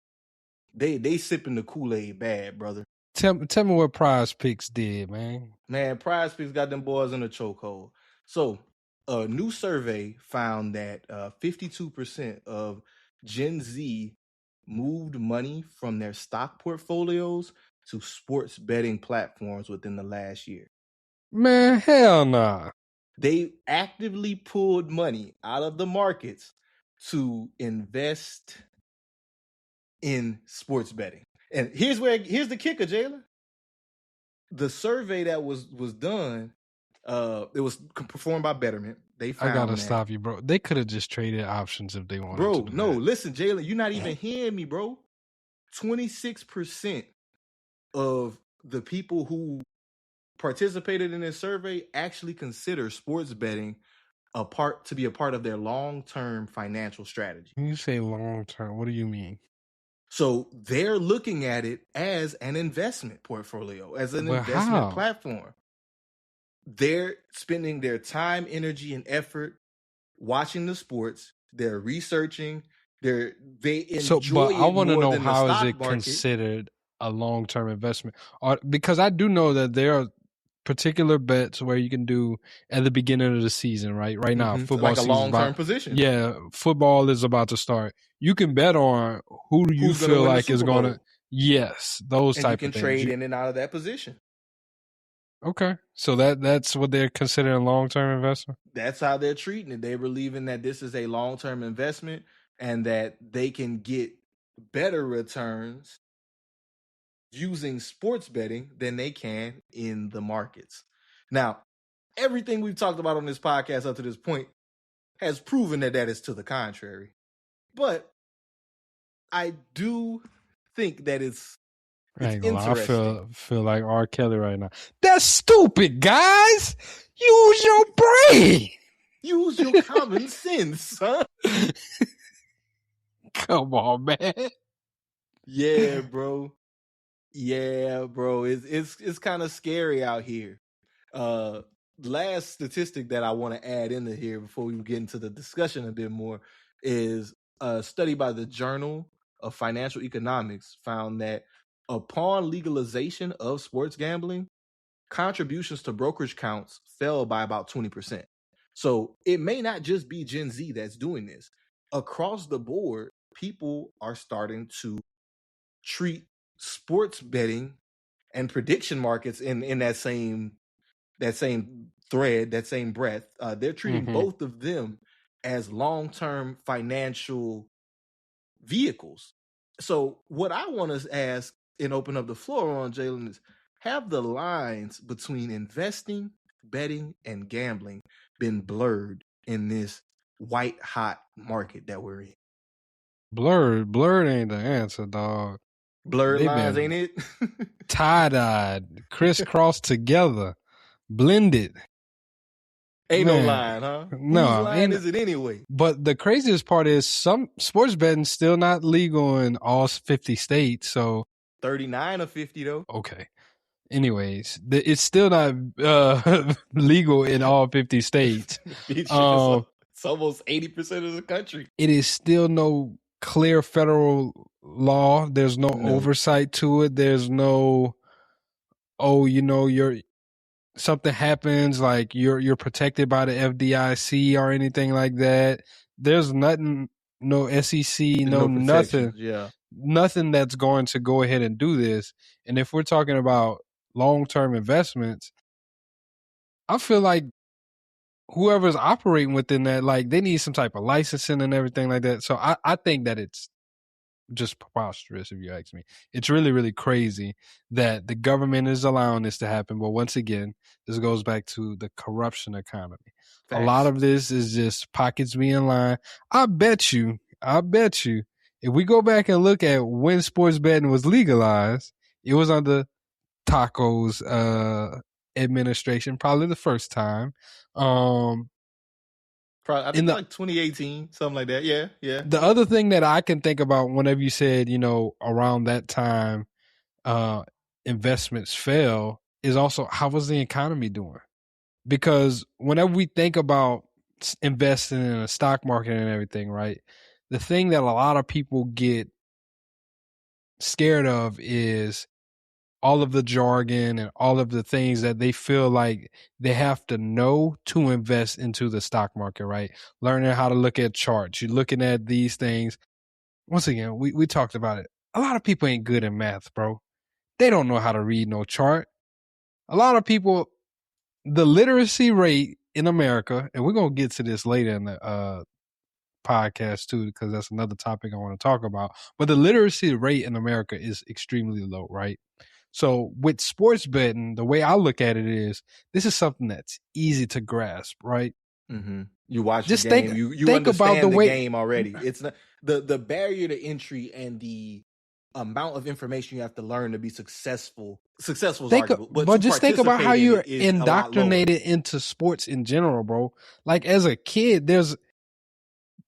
Speaker 1: They sipping the Kool-Aid bad, brother.
Speaker 3: Tell me what Prize Picks did, man.
Speaker 1: Man, Prize Picks got them boys in a chokehold. So, a new survey found that 52% of Gen Z moved money from their stock portfolios to sports betting platforms within the last year.
Speaker 3: Man, hell nah.
Speaker 1: They actively pulled money out of the markets to invest in sports betting. And here's the kicker, Jalen. The survey that was done It was performed by Betterment. They
Speaker 3: I gotta
Speaker 1: found that.
Speaker 3: stop you, bro. They could have just traded options if they wanted to
Speaker 1: Bro,
Speaker 3: do
Speaker 1: no,
Speaker 3: that.
Speaker 1: listen, Jalen, you're not even hearing me, bro. 26% of the people who participated in this survey actually consider sports betting to be a part of their long-term financial strategy.
Speaker 3: When you say long term, what do you mean?
Speaker 1: So they're looking at it as an investment portfolio, as an
Speaker 3: But
Speaker 1: investment
Speaker 3: how?
Speaker 1: platform. They're spending their time, energy, and effort watching the sports. They're researching. They enjoy
Speaker 3: but I
Speaker 1: it
Speaker 3: want to
Speaker 1: more
Speaker 3: know,
Speaker 1: than the
Speaker 3: how is
Speaker 1: stock
Speaker 3: it
Speaker 1: market.
Speaker 3: considered a long term investment? Because I do know that there are particular bets where you can do at the beginning of the season, right? Right now, football
Speaker 1: like a
Speaker 3: season
Speaker 1: long-term position.
Speaker 3: Yeah, football is about to start. You can bet on who do you
Speaker 1: Who's gonna
Speaker 3: feel
Speaker 1: win the
Speaker 3: like is
Speaker 1: Super
Speaker 3: going
Speaker 1: Bowl.
Speaker 3: to. Yes, those
Speaker 1: And you
Speaker 3: type
Speaker 1: can
Speaker 3: of things.
Speaker 1: trade in and out of that position.
Speaker 3: Okay, so that's what they're considering long term investment.
Speaker 1: That's how they're treating it. They're believing that this is a long-term investment and that they can get better returns using sports betting than they can in the markets. Now, everything we've talked about on this podcast up to this point has proven that is to the contrary. But I do think that it's interesting.
Speaker 3: I feel like R. Kelly right now. That's stupid, guys. Use your brain.
Speaker 1: Use your common sense, huh?
Speaker 3: Come on, man.
Speaker 1: Yeah, bro. Yeah, bro. It's kind of scary out here. Last statistic that I want to add into here before we get into the discussion a bit more is a study by the Journal of Financial Economics found that upon legalization of sports gambling, contributions to brokerage counts fell by about 20%. So it may not just be Gen Z that's doing this. Across the board, people are starting to treat sports betting and prediction markets in that same thread, that same breath. They're treating both of them as long-term financial vehicles. So what I want to ask and open up the floor on, Jalen, is, have the lines between investing, betting, and gambling been blurred in this white hot market that we're in?
Speaker 3: Blurred ain't the answer, dog.
Speaker 1: Blurred lines, ain't it?
Speaker 3: Tie-dyed, crisscrossed together, blended.
Speaker 1: Ain't no line, huh?
Speaker 3: No,
Speaker 1: whose line is it anyway?
Speaker 3: But the craziest part is some sports betting still not legal in all 50 states. So
Speaker 1: 39 or 50 though.
Speaker 3: Okay. Anyways, it's still not legal in all 50 states.
Speaker 1: It's almost 80% of the country.
Speaker 3: It is still no clear federal law. There's no oversight to it. There's no, something happens, like you're protected by the FDIC or anything like that. There's nothing, no SEC, no nothing.
Speaker 1: Yeah.
Speaker 3: Nothing that's going to go ahead and do this. And if we're talking about long-term investments, I feel like whoever's operating within that, like, they need some type of licensing and everything like that. So I think that it's just preposterous, if you ask me. It's really, really crazy that the government is allowing this to happen. But once again, this goes back to the corruption economy. Facts. A lot of this is just pockets being lined. I bet you, if we go back and look at when sports betting was legalized, it was under Taco's administration, probably the first time.
Speaker 1: I think like 2018, something like that. Yeah.
Speaker 3: The other thing that I can think about whenever you said, around that time, investments fell, is also, how was the economy doing? Because whenever we think about investing in a stock market and everything, right, the thing that a lot of people get scared of is all of the jargon and all of the things that they feel like they have to know to invest into the stock market, right? Learning how to look at charts. You're looking at these things. Once again, we talked about it. A lot of people ain't good in math, bro. They don't know how to read no chart. A lot of people, the literacy rate in America, and we're going to get to this later in the podcast too, because that's another topic I want to talk about. But the literacy rate in America is extremely low, right? So with sports betting, the way I look at it is this is something that's easy to grasp, right?
Speaker 1: Mm-hmm. You watch the
Speaker 3: Just
Speaker 1: game, you
Speaker 3: think about the
Speaker 1: understand the
Speaker 3: way.
Speaker 1: game already. It's not the barrier to entry and the amount of information you have to learn to be successful. Successful is arguable, but
Speaker 3: But
Speaker 1: to
Speaker 3: just think about how
Speaker 1: participate in
Speaker 3: you're
Speaker 1: it is a lot lower.
Speaker 3: indoctrinated into sports in general, bro. Like as a kid, there's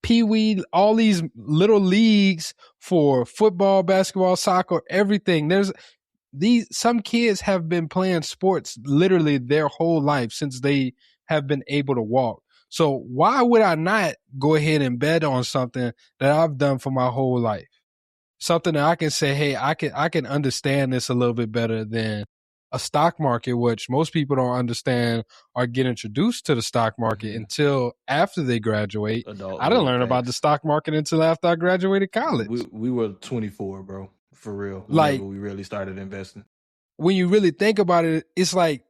Speaker 3: Pee Wee, all these little leagues for football, basketball, soccer, everything. There's some kids have been playing sports literally their whole life since they have been able to walk. So why would I not go ahead and bet on something that I've done for my whole life? Something that I can say, hey, I can understand this a little bit better than a stock market, which most people don't understand or get introduced to the stock market until after they graduate. I didn't
Speaker 1: Adulthood
Speaker 3: learn about the
Speaker 1: facts.
Speaker 3: stock market until after I graduated college.
Speaker 1: We were 24, bro, for real. Whenever
Speaker 3: Like
Speaker 1: we really started investing.
Speaker 3: when you really think about it, it's like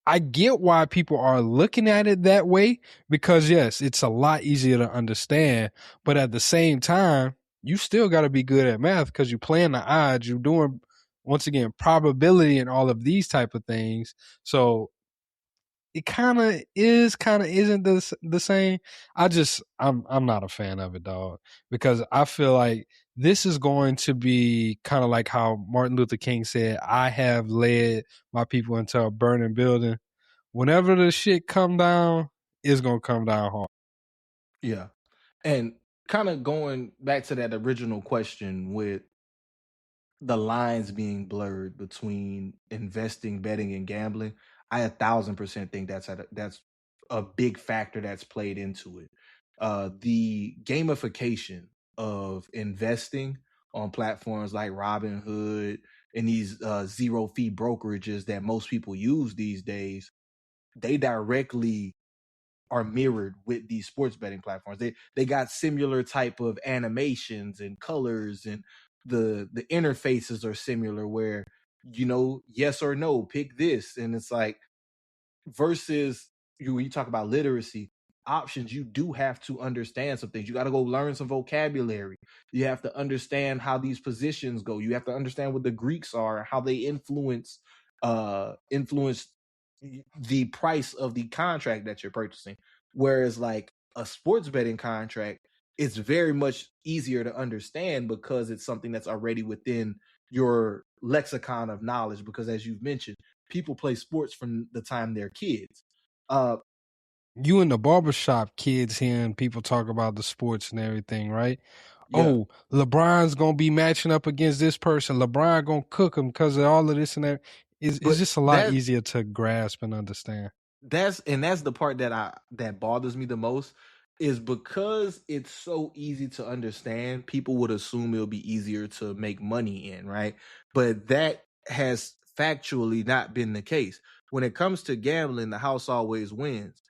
Speaker 3: I get why people are looking at it that way because yes, it's a lot easier to understand, but at the same time, you still got to be good at math because you're playing the odds, you're doing once again probability and all of these type of things. So it kind of is, kind of isn't the same. I'm not a fan of it, dog, because I feel like this is going to be kind of like how Martin Luther King said, "I have led my people into a burning building." Whenever the shit come down, it's gonna come down hard.
Speaker 1: Yeah. And kind of going back to that original question with the lines being blurred between investing, betting, and gambling, I 1,000% think that's a big factor that's played into it. The gamification of investing on platforms like Robinhood and these zero fee brokerages that most people use these days, they directly are mirrored with these sports betting platforms. They got similar type of animations and colors, and the interfaces are similar where yes or no, pick this, and it's like versus when you talk about literacy options, you do have to understand some things. You got to go learn some vocabulary. You have to understand how these positions go. You have to understand what the Greeks are, how they influence the price of the contract that you're purchasing. Whereas like a sports betting contract, it's very much easier to understand because it's something that's already within your lexicon of knowledge, because as you've mentioned, people play sports from the time they're kids.
Speaker 3: You in the barbershop, kids hearing people talk about the sports and everything, right?
Speaker 1: Yeah,
Speaker 3: Oh, LeBron's gonna be matching up against this person. LeBron gonna cook him because of all of this and that. It's
Speaker 1: but
Speaker 3: just a lot easier to grasp and understand.
Speaker 1: that's the part that bothers me the most, is because it's so easy to understand. People would assume it'll be easier to make money in, right? But that has factually not been the case. When it comes to gambling, the house always wins.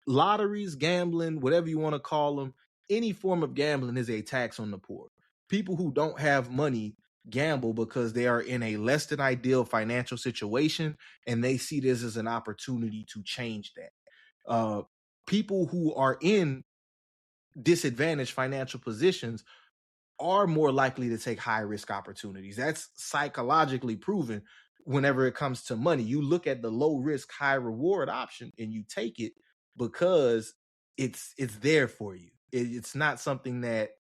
Speaker 1: Lotteries, gambling, whatever you want to call them, any form of gambling is a tax on the poor. People who don't have money gamble because they are in a less than ideal financial situation, and they see this as an opportunity to change that. People who are in disadvantaged financial positions are more likely to take high risk opportunities. That's psychologically proven. Whenever it comes to money, you look at the low risk, high reward option and you take it because it's there for you. It's not something that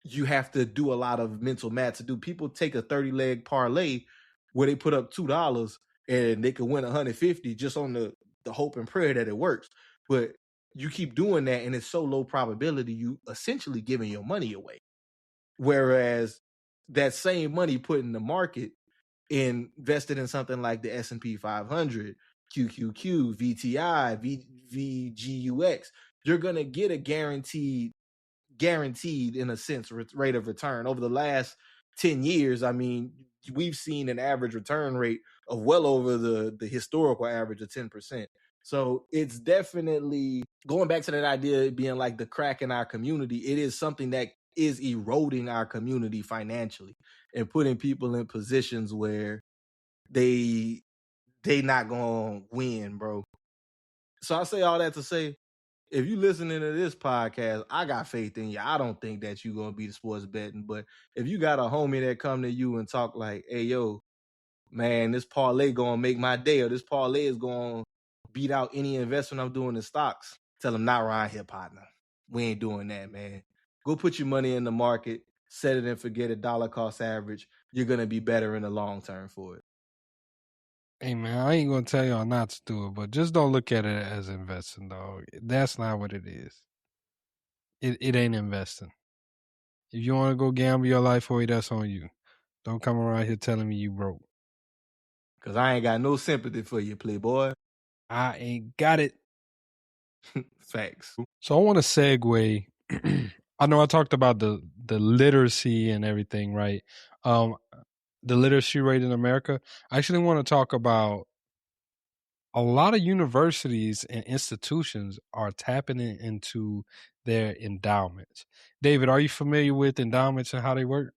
Speaker 1: you have to do a lot of mental math to do. People take a 30 leg parlay where they put up $2 and they could win 150 just on the hope and prayer that it works. But you keep doing that and it's so low probability, you essentially giving your money away. Whereas that same money put in the market, invested in something like the S&P 500, QQQ, VTI, VGUX, you're going to get a guaranteed in a sense rate of return. Over the last 10 years, I mean, we've seen an average return rate of well over the historical average of 10%. So it's definitely going back to that idea of being like the crack in our community. It is something that is eroding our community financially and putting people in positions where they not gonna win, bro. So I say all that to say, if you listening to this podcast, I got faith in you. I don't think that you're gonna be the sports betting, but if you got a homie that come to you and talk like, "Hey, yo, man, this parlay gonna make my day, or this parlay is gonna beat out any investment I'm doing in stocks. Tell them not around here, partner. We ain't doing that, man. Go put your money in the market, set it and forget it, dollar cost average. You're gonna be better in the long term for it.
Speaker 3: Hey man, I ain't gonna tell y'all not to do it, but just don't look at it as investing, dog. That's not what it is. It ain't investing. If you want to go gamble your life away, that's on you. Don't come around here telling me you broke.
Speaker 1: Cause I ain't got no sympathy for you, playboy.
Speaker 3: I ain't got it.
Speaker 1: Facts.
Speaker 3: So I want to segue. I know I talked about the literacy and everything, right? The literacy rate in America. I actually want to talk about a lot of universities and institutions are tapping into their endowments. David, are you familiar with endowments and how they work?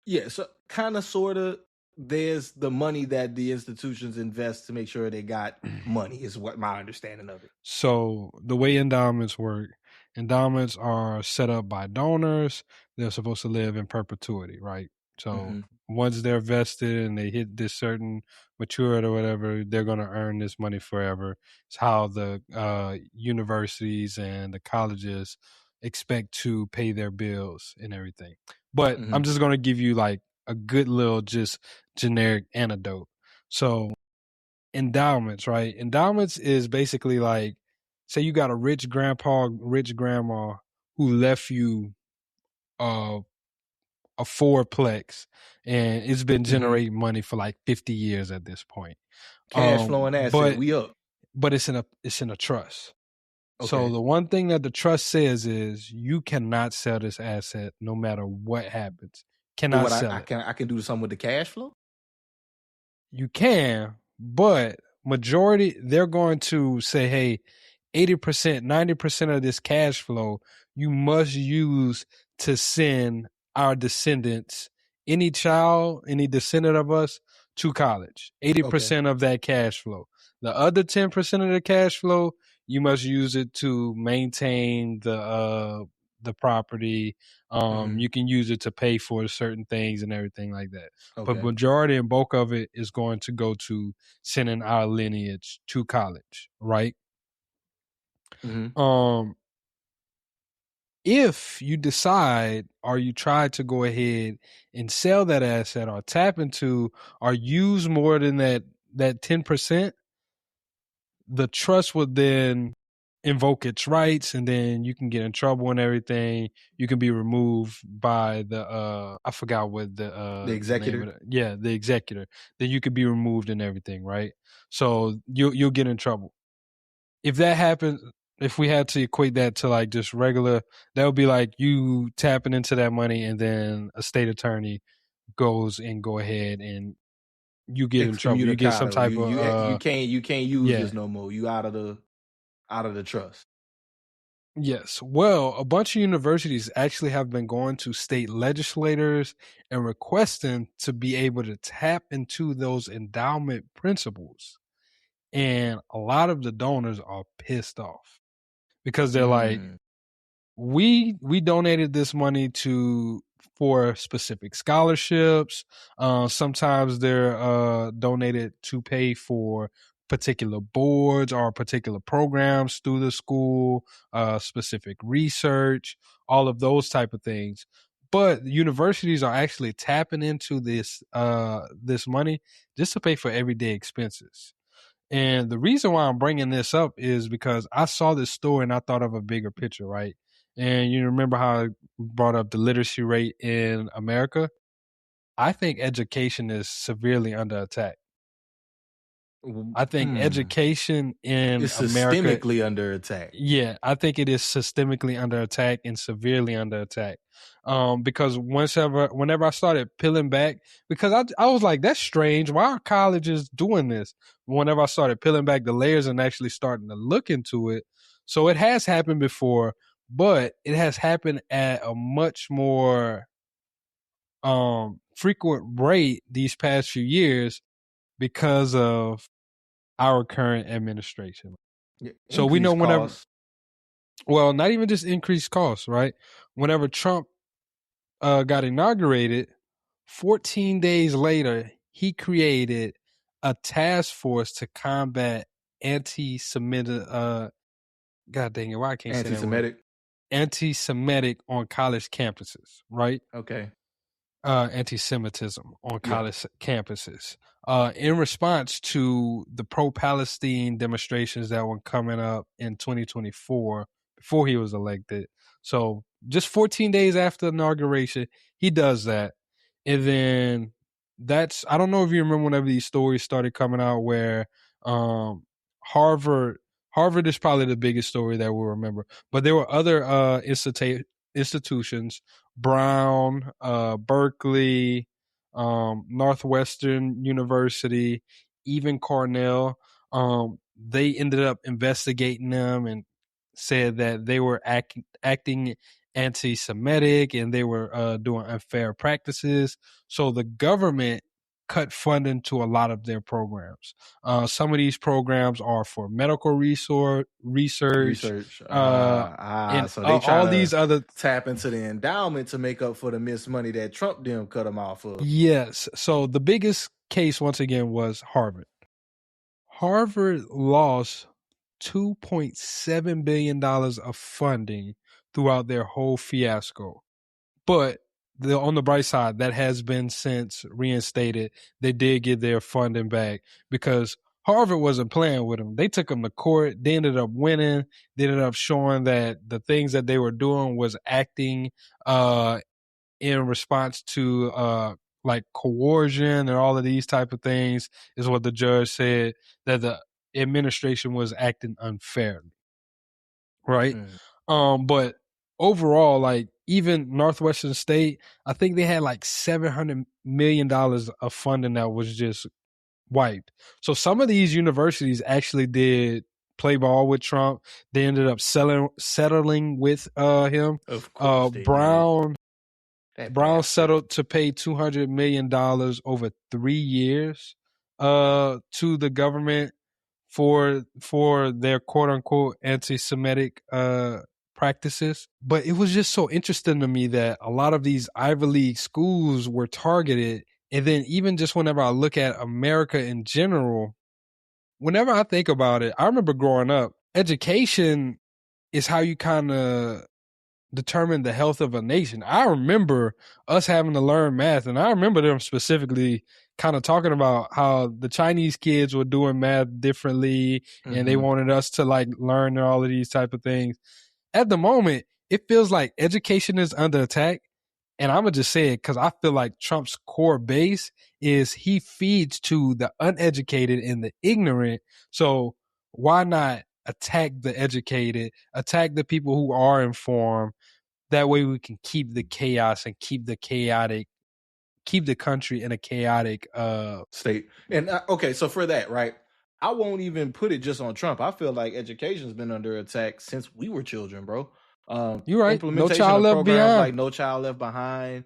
Speaker 1: Yeah, so kind of, sort of. There's the money that the institutions invest to make sure they got money, is what my understanding of it.
Speaker 3: So the way endowments work, endowments are set up by donors. They're supposed to live in perpetuity, right? So once they're vested and they hit this certain maturity or whatever, they're going to earn this money forever. It's how the universities and the colleges expect to pay their bills and everything. But I'm just going to give you like a good little just generic anecdote. So endowments, right? Endowments is basically like, say you got a rich grandpa, rich grandma who left you a fourplex, and it's been generating money for like 50 years at this point.
Speaker 1: Cash flowing asset, we up.
Speaker 3: But it's in a trust.
Speaker 1: Okay.
Speaker 3: So the one thing that the trust says is you cannot sell this asset no matter what happens. Cannot sell it.
Speaker 1: I can do something with the cash flow?
Speaker 3: You can, but majority, they're going to say, hey, 80%, 90% of this cash flow you must use to send our descendants, any child, any descendant of us, to college. 80% of that cash flow. The other 10% of the cash flow, you must use it to maintain the property. You can use it to pay for certain things and everything like that. But majority and bulk of it is going to go to sending our lineage to college, right? If you decide or you try to go ahead and sell that asset or tap into or use more than that 10%, the trust would then invoke its rights, and then you can get in trouble and everything. You can be removed by the I forgot what the
Speaker 1: executor.
Speaker 3: The executor. Then you could be removed and everything, right? So you'll get in trouble. If that happens, if we had to equate that to like just regular, that would be like you tapping into that money and then a state attorney goes and go ahead and you get in trouble. You get some type of
Speaker 1: you can't use this no more. You out of the trust.
Speaker 3: Yes. Well, a bunch of universities actually have been going to state legislators and requesting to be able to tap into those endowment principles. And a lot of the donors are pissed off because they're like, we donated this money for specific scholarships. Sometimes they're donated to pay for particular boards or particular programs through the school, specific research, all of those type of things. But universities are actually tapping into this money just to pay for everyday expenses. And the reason why I'm bringing this up is because I saw this story and I thought of a bigger picture, right? And you remember how I brought up the literacy rate in America? I think education is severely under attack. I think education in
Speaker 1: is
Speaker 3: America
Speaker 1: systemically under attack.
Speaker 3: Yeah, I think it is systemically under attack and severely under attack. Because whenever I started peeling back, because I was like, that's strange. Why are colleges doing this? Whenever I started peeling back the layers and actually starting to look into it, so it has happened before, but it has happened at a much more frequent rate these past few years because of our current administration. So we know whenever
Speaker 1: costs.
Speaker 3: Well, not even just increased costs, right? Whenever Trump got inaugurated, 14 days later, he created a task force to combat anti-Semitic. God dang it, why I can't say that word?
Speaker 1: Anti-Semitic.
Speaker 3: Anti-Semitic on college campuses, right?
Speaker 1: Okay.
Speaker 3: Anti-Semitism on
Speaker 1: Yeah.
Speaker 3: college campuses. In response to the pro-Palestine demonstrations that were coming up in 2024 before he was elected. So just 14 days after inauguration, he does that. And then I don't know if you remember whenever these stories started coming out where Harvard is probably the biggest story that we'll remember, but there were other institutions, Brown, Berkeley, Northwestern University, even Cornell. They ended up investigating them and said that they were acting anti-Semitic and they were doing unfair practices. So the government cut funding to a lot of their programs. Some of these programs are for medical research, and
Speaker 1: So they trying
Speaker 3: all
Speaker 1: to
Speaker 3: these other
Speaker 1: tap into the endowment to make up for the missed money that Trump them cut them off of.
Speaker 3: Yes. So the biggest case once again was Harvard. Harvard lost $2.7 billion of funding throughout their whole fiasco. But on the bright side, that has been since reinstated. They did get their funding back because Harvard wasn't playing with them. They took them to court. They ended up winning. They ended up showing that the things that they were doing was acting in response to like coercion and all of these type of things, is what the judge said, that the administration was acting unfairly. Right. But overall, like even Northwestern State, I think they had like $700 million of funding that was just wiped. So some of these universities actually did play ball with Trump. They ended up settling with him.
Speaker 1: Of course they
Speaker 3: Brown
Speaker 1: did.
Speaker 3: Brown settled to pay $200 million over 3 years to the government for their quote unquote anti-Semitic practices. But it was just so interesting to me that a lot of these Ivy League schools were targeted. And then even just whenever I look at America in general, whenever I think about it, I remember growing up, education is how you kind of determine the health of a nation. I remember us having to learn math, and I remember them specifically kind of talking about how the Chinese kids were doing math differently, and they wanted us to like learn all of these type of things. At the moment, it feels like education is under attack. And I'm going to just say it because I feel like Trump's core base is he feeds to the uneducated and the ignorant. So why not attack the educated, attack the people who are informed? That way we can keep the chaos and keep the country in a chaotic
Speaker 1: state. And okay, so for that, right, I won't even put it just on Trump. I feel like education's been under attack since we were children, bro.
Speaker 3: You're right.
Speaker 1: Implementation
Speaker 3: No Child
Speaker 1: of
Speaker 3: Left
Speaker 1: programs
Speaker 3: Behind.
Speaker 1: like No Child Left Behind.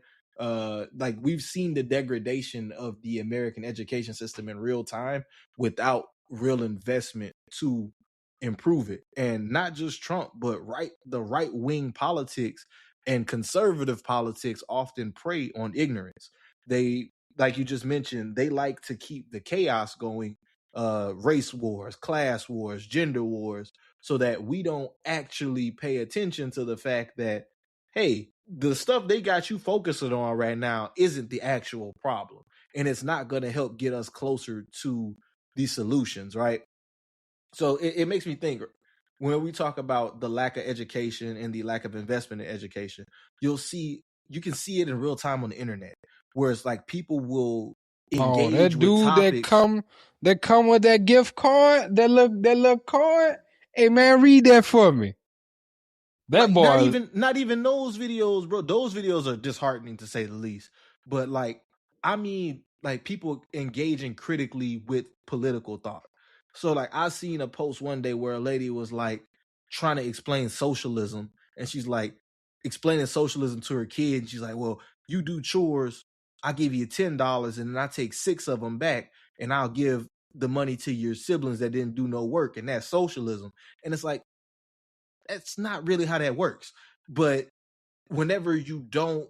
Speaker 1: Like we've seen the degradation of the American education system in real time without real investment to improve it. And not just Trump, but the right wing politics and conservative politics often prey on ignorance. They, like you just mentioned, they like to keep the chaos going, race wars, class wars, gender wars, so that we don't actually pay attention to the fact that, hey, the stuff they got you focusing on right now isn't the actual problem. And it's not going to help get us closer to these solutions, right? So it makes me think, when we talk about the lack of education and the lack of investment in education, you can see it in real time on the internet, where it's like people will engage
Speaker 3: that dude
Speaker 1: with topics.
Speaker 3: that come with that gift card, that little card. Hey man, read that for me. That
Speaker 1: Like,
Speaker 3: boy,
Speaker 1: not even those videos, bro. Those videos are disheartening to say the least. But like, I mean, like people engaging critically with political thought. So like, I seen a post one day where a lady was like trying to explain socialism, and she's like explaining socialism to her kid. And she's like, "Well, you do chores, I give you $10, and then I take 6 of them back, and I'll give the money to your siblings that didn't do no work, and that's socialism." And it's like, that's not really how that works. But whenever you don't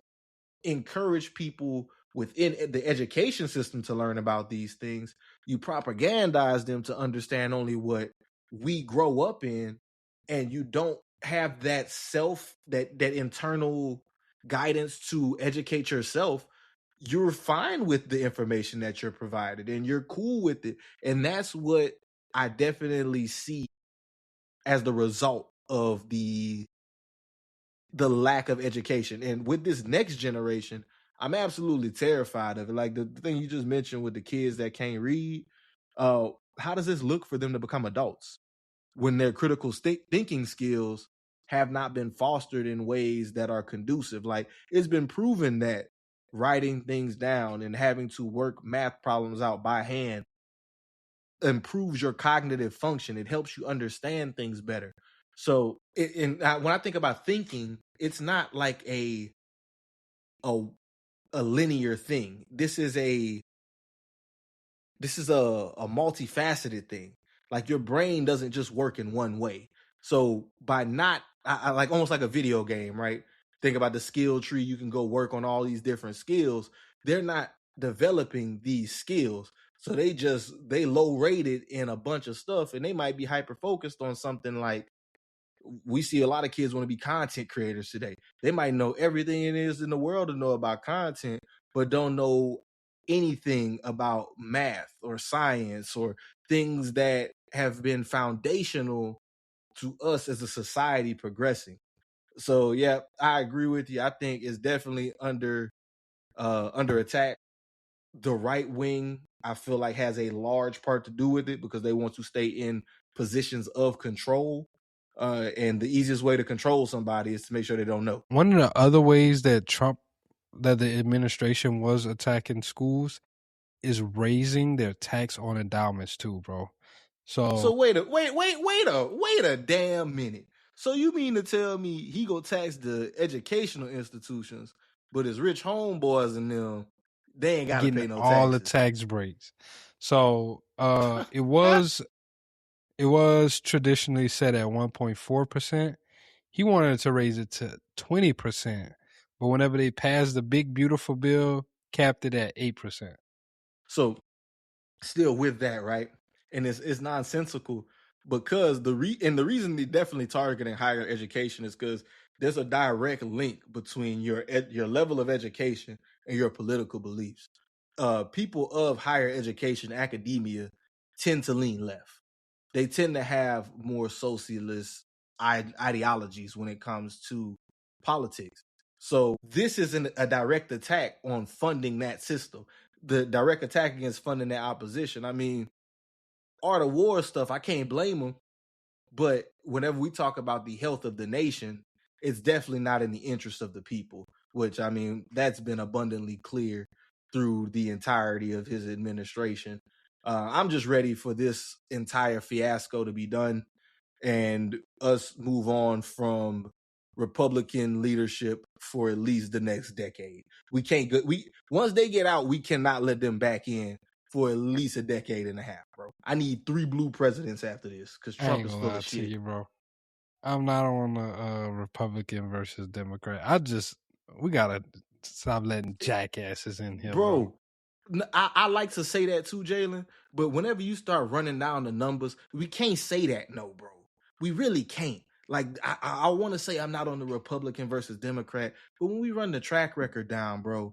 Speaker 1: encourage people within the education system to learn about these things. You propagandize them to understand only what we grow up in, and you don't have that that internal guidance to educate yourself. You're fine with the information that you're provided and you're cool with it. And that's what I definitely see as the result of the lack of education. And with this next generation, I'm absolutely terrified of it. Like the thing you just mentioned with the kids that can't read, how does this look for them to become adults when their critical thinking skills have not been fostered in ways that are conducive? Like, it's been proven that writing things down and having to work math problems out by hand improves your cognitive function. It helps you understand things better. So, when I think about thinking, it's not like a linear thing. This is a multifaceted thing. Like, your brain doesn't just work in one way. So by not, I like almost like a video game, right? Think about the skill tree. You can go work on all these different skills. They're not developing these skills. So they low rated in a bunch of stuff, and they might be hyper focused on something like, we see a lot of kids want to be content creators today. They might know everything it is in the world to know about content, but don't know anything about math or science or things that have been foundational to us as a society progressing. So yeah, I agree with you. I think it's definitely under attack. The right wing, I feel like, has a large part to do with it because they want to stay in positions of control. And the easiest way to control somebody is to make sure they don't know.
Speaker 3: One of the other ways that the administration was attacking schools is raising their tax on endowments too, bro.
Speaker 1: So wait a damn minute. So you mean to tell me he go tax the educational institutions, but his rich homeboys and them, they ain't gotta pay no
Speaker 3: all
Speaker 1: taxes?
Speaker 3: the tax breaks. So it was traditionally set at 1.4%. He wanted to raise it to 20%, but whenever they passed the big beautiful bill, capped it at 8%.
Speaker 1: So still with that, right? And it's nonsensical because the reason they definitely targeting higher education is because there's a direct link between your level of education and your political beliefs. People of higher education, academia, tend to lean left. They tend to have more socialist ideologies when it comes to politics. So this isn't a direct attack on funding that system. The direct attack against funding that opposition. I mean, art of war stuff, I can't blame them. But whenever we talk about the health of the nation, it's definitely not in the interest of the people, which, I mean, that's been abundantly clear through the entirety of his administration. I'm just ready for this entire fiasco to be done and us move on from Republican leadership for at least the next decade. We can't go, once they get out, we cannot let them back in for at least a decade and a half, bro. I need 3 blue presidents after this because Trump is full of shit.
Speaker 3: You, bro. I'm not on the Republican versus Democrat. We gotta stop letting jackasses in here, bro.
Speaker 1: I like to say that too, Jalen, but whenever you start running down the numbers, we can't say that, no, bro. We really can't. Like, I want to say I'm not on the Republican versus Democrat, but when we run the track record down, bro,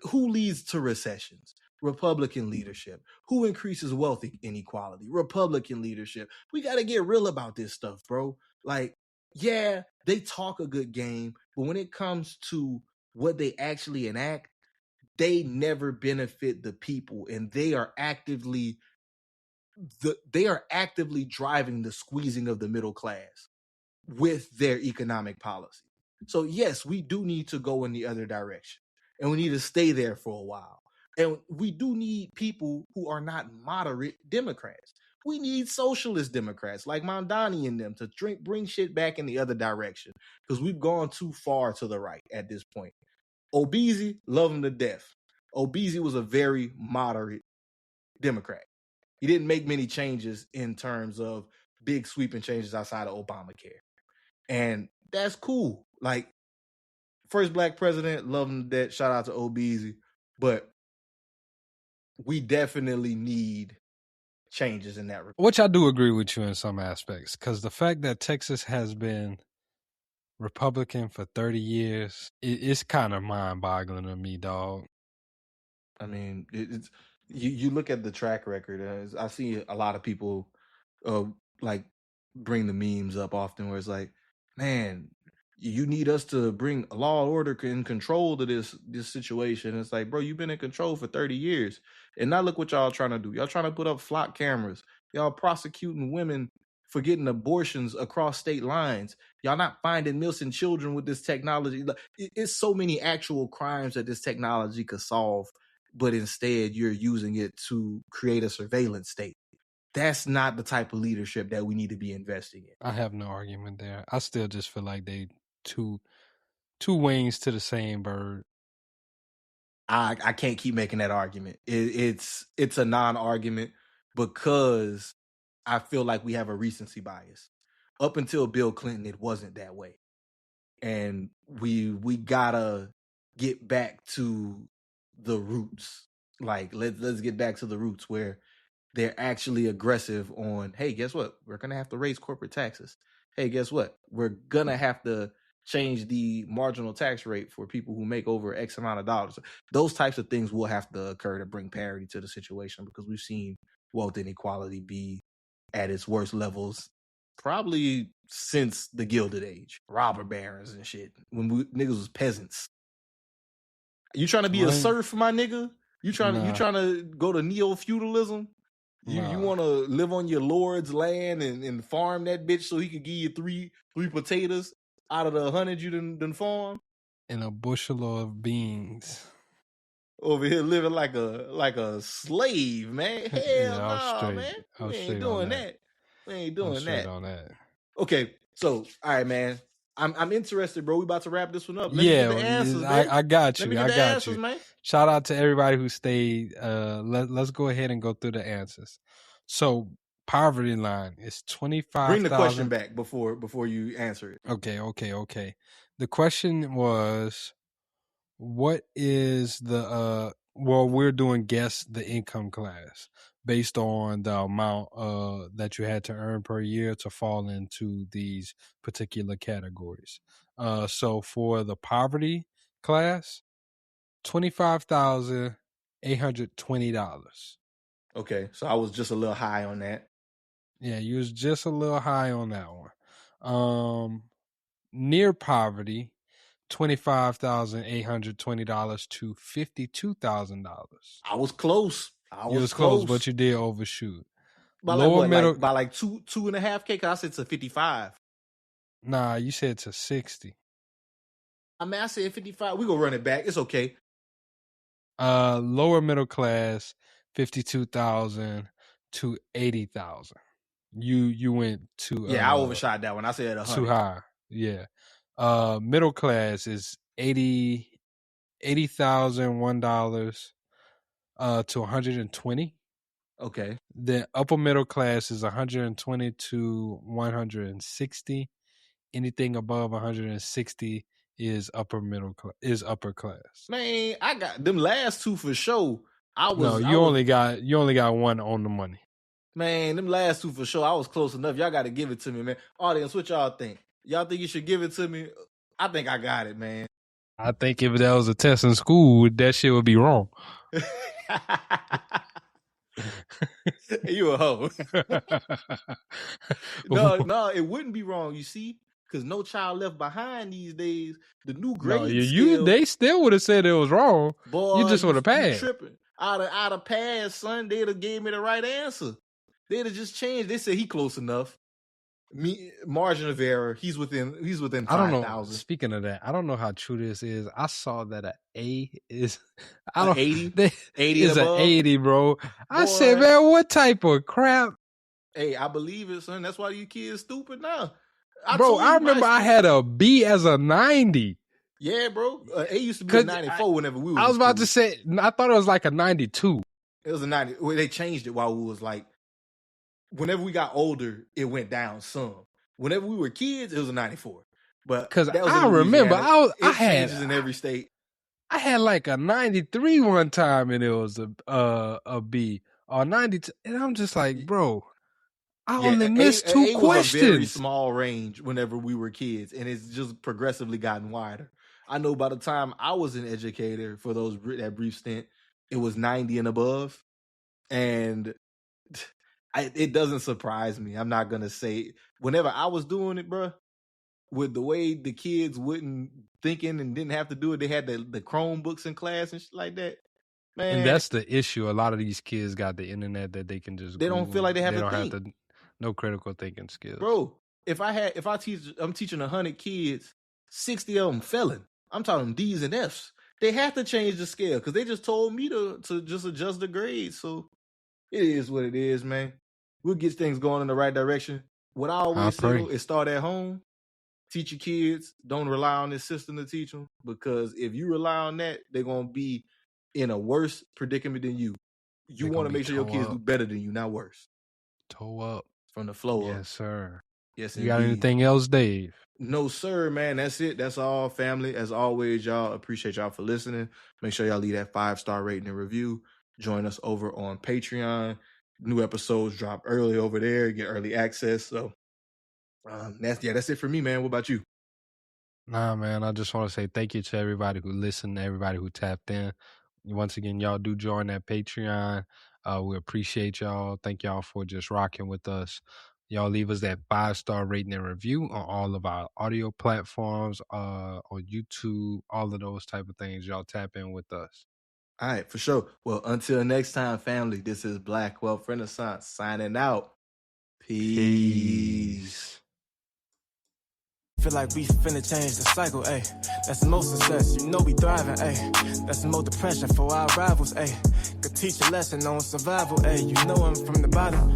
Speaker 1: who leads to recessions? Republican leadership. Who increases wealth inequality? Republican leadership. We got to get real about this stuff, bro. Like, yeah, they talk a good game, but when it comes to what they actually enact, they never benefit the people, and they are actively driving the squeezing of the middle class with their economic policy. So yes, we do need to go in the other direction, and we need to stay there for a while. And we do need people who are not moderate Democrats. We need socialist Democrats like Mondani and them to bring shit back in the other direction, because we've gone too far to the right at this point. Obeezy, love him to death. Obeezy was a very moderate Democrat. He didn't make many changes in terms of big sweeping changes outside of Obamacare. And that's cool. Like, first black president, love him to death. Shout out to Obeezy. But we definitely need changes in that regard.
Speaker 3: Which I do agree with you in some aspects, because the fact that Texas has been Republican for 30 years, it's kind of mind-boggling to me, dog.
Speaker 1: I mean, it's you look at the track record. I see a lot of people like bring the memes up often, where it's like, man, you need us to bring law and order and control to this situation. It's like, bro, you've been in control for 30 years, and now look what y'all trying to do. Y'all trying to put up flock cameras. Y'all prosecuting women for getting abortions across state lines. Y'all not finding missing children with this technology. It's so many actual crimes that this technology could solve, but instead you're using it to create a surveillance state. That's not the type of leadership that we need to be investing in.
Speaker 3: I have no argument there. I still just feel like they two wings to the same bird.
Speaker 1: I can't keep making that argument. It's a non-argument because I feel like we have a recency bias. Up until Bill Clinton, it wasn't that way. And we gotta get back to the roots. Like let's get back to the roots where they're actually aggressive on, hey, guess what? We're gonna have to raise corporate taxes. Hey, guess what? We're gonna have to change the marginal tax rate for people who make over X amount of dollars. Those types of things will have to occur to bring parity to the situation, because we've seen wealth inequality be at its worst levels probably since the Gilded Age, robber barons and shit, when niggas was peasants. You trying to be a serf, my nigga? You trying to go to neo-feudalism? You want to live on your lord's land and farm that bitch so he could give you three potatoes out of the 100 you done farm?
Speaker 3: And a bushel of beans.
Speaker 1: Over here living like a slave, man. Hell no, man. We ain't doing that. We ain't doing that.
Speaker 3: On that.
Speaker 1: Okay, so all right, man. I'm interested, bro. We about to wrap this one up.
Speaker 3: Let me get the answers, I got you. I got you. Man. Shout out to everybody who stayed. Let's go ahead and go through the answers. So poverty line is 25,000.
Speaker 1: Bring the question back before you answer it.
Speaker 3: Okay. The question was, what is the well, we're doing guess the income class based on the amount that you had to earn per year to fall into these particular categories. So for the poverty class, $25,820.
Speaker 1: Okay, so I was just a little high on that.
Speaker 3: Yeah, you was just a little high on that one. Near poverty, $25,820 to $52,000.
Speaker 1: I was close.
Speaker 3: You was close, but you did overshoot.
Speaker 1: By lower middle, by like 2.5K. Cause I said to 55.
Speaker 3: Nah, you said to 60.
Speaker 1: I mean, I said 55. We gonna run it back. It's okay.
Speaker 3: Lower middle class, 52,000 to 80,000. You went to
Speaker 1: I overshot that one. I said 100.
Speaker 3: Too high. Yeah. Middle class is $80,001 to 120.
Speaker 1: Okay.
Speaker 3: The upper middle class is 120 to 160. Anything above 160 is upper class.
Speaker 1: Man, I got them last two for sure.
Speaker 3: You only got one on the money.
Speaker 1: Man, them last two for sure. I was close enough. Y'all got to give it to me, man. Audience, what y'all think? Y'all think you should give it to me? I think I got it, man.
Speaker 3: I think if that was a test in school, that shit would be wrong.
Speaker 1: You a hoe. No, it wouldn't be wrong, you see? Because No Child Left Behind these days, the new grades
Speaker 3: they still would have said it was wrong.
Speaker 1: Boy,
Speaker 3: you just would have passed.
Speaker 1: Tripping. I'd have passed, son. They'd have gave me the right answer. They'd have just changed. They said he close enough. Margin of error. He's within 5,000.
Speaker 3: I don't know. Speaking of that, I don't know how true this is. I saw that an A is
Speaker 1: 80. 80
Speaker 3: is an 80, bro. I said, man, what type of crap?
Speaker 1: Hey, I believe it, son. That's why you kids stupid now.
Speaker 3: I remember I had a B as a 90.
Speaker 1: Yeah, bro. A used to be a 94 whenever we were.
Speaker 3: I was about to say, I thought it was like a 92.
Speaker 1: It was a 90. Well, they changed it while we was like, whenever we got older, it went down some. Whenever we were kids, it was a 94. But
Speaker 3: because I remember, I had
Speaker 1: changes in every state.
Speaker 3: I had like a 93 one time, and it was a B or 92, and I'm just like, bro, I
Speaker 1: Yeah,
Speaker 3: only missed two
Speaker 1: A was a very
Speaker 3: questions.
Speaker 1: small range whenever we were kids, and it's just progressively gotten wider. I know by the time I was an educator for that brief stint, it was 90 and above, and it doesn't surprise me. I'm not gonna say whenever I was doing it, bro, with the way the kids wouldn't thinking and didn't have to do it, they had the Chromebooks in class and shit like that. Man,
Speaker 3: And that's the issue. A lot of these kids got the internet that they can just
Speaker 1: they don't feel like they have to
Speaker 3: don't
Speaker 1: think.
Speaker 3: have to, no critical thinking skills.
Speaker 1: Bro, I'm teaching 100 kids, 60 of them failing. I'm talking D's and F's. They have to change the scale because they just told me to just adjust the grades. So it is what it is, man. We'll get things going in the right direction. What I always say though, is start at home. Teach your kids. Don't rely on this system to teach them, because if you rely on that, they're gonna be in a worse predicament than you. You want to make sure your kids do better than you, not worse.
Speaker 3: Toe up
Speaker 1: from the flow up.
Speaker 3: Yes, sir.
Speaker 1: Yes,
Speaker 3: you got anything else, Dave?
Speaker 1: No, sir, man. That's it. That's all, family. As always, y'all, appreciate y'all for listening. Make sure y'all leave that 5-star rating and review. Join us over on Patreon. New episodes drop early over there. Get early access. So that's it for me, man. What about you?
Speaker 3: Nah, man. I just want to say thank you to everybody who listened, everybody who tapped in. Once again, y'all do join that Patreon. We appreciate y'all. Thank y'all for just rocking with us. Y'all leave us that 5-star rating and review on all of our audio platforms, on YouTube, all of those type of things. Y'all tap in with us.
Speaker 1: All right, for sure. Well, until next time, family, this is Black Wealth Renaissance signing out. Peace.
Speaker 2: Feel like we finna change the cycle, ayy. That's the most success, you know we thriving, ayy. That's the most depression for our rivals, ayy. Could teach a lesson on survival, ayy. You know I'm from the bottom.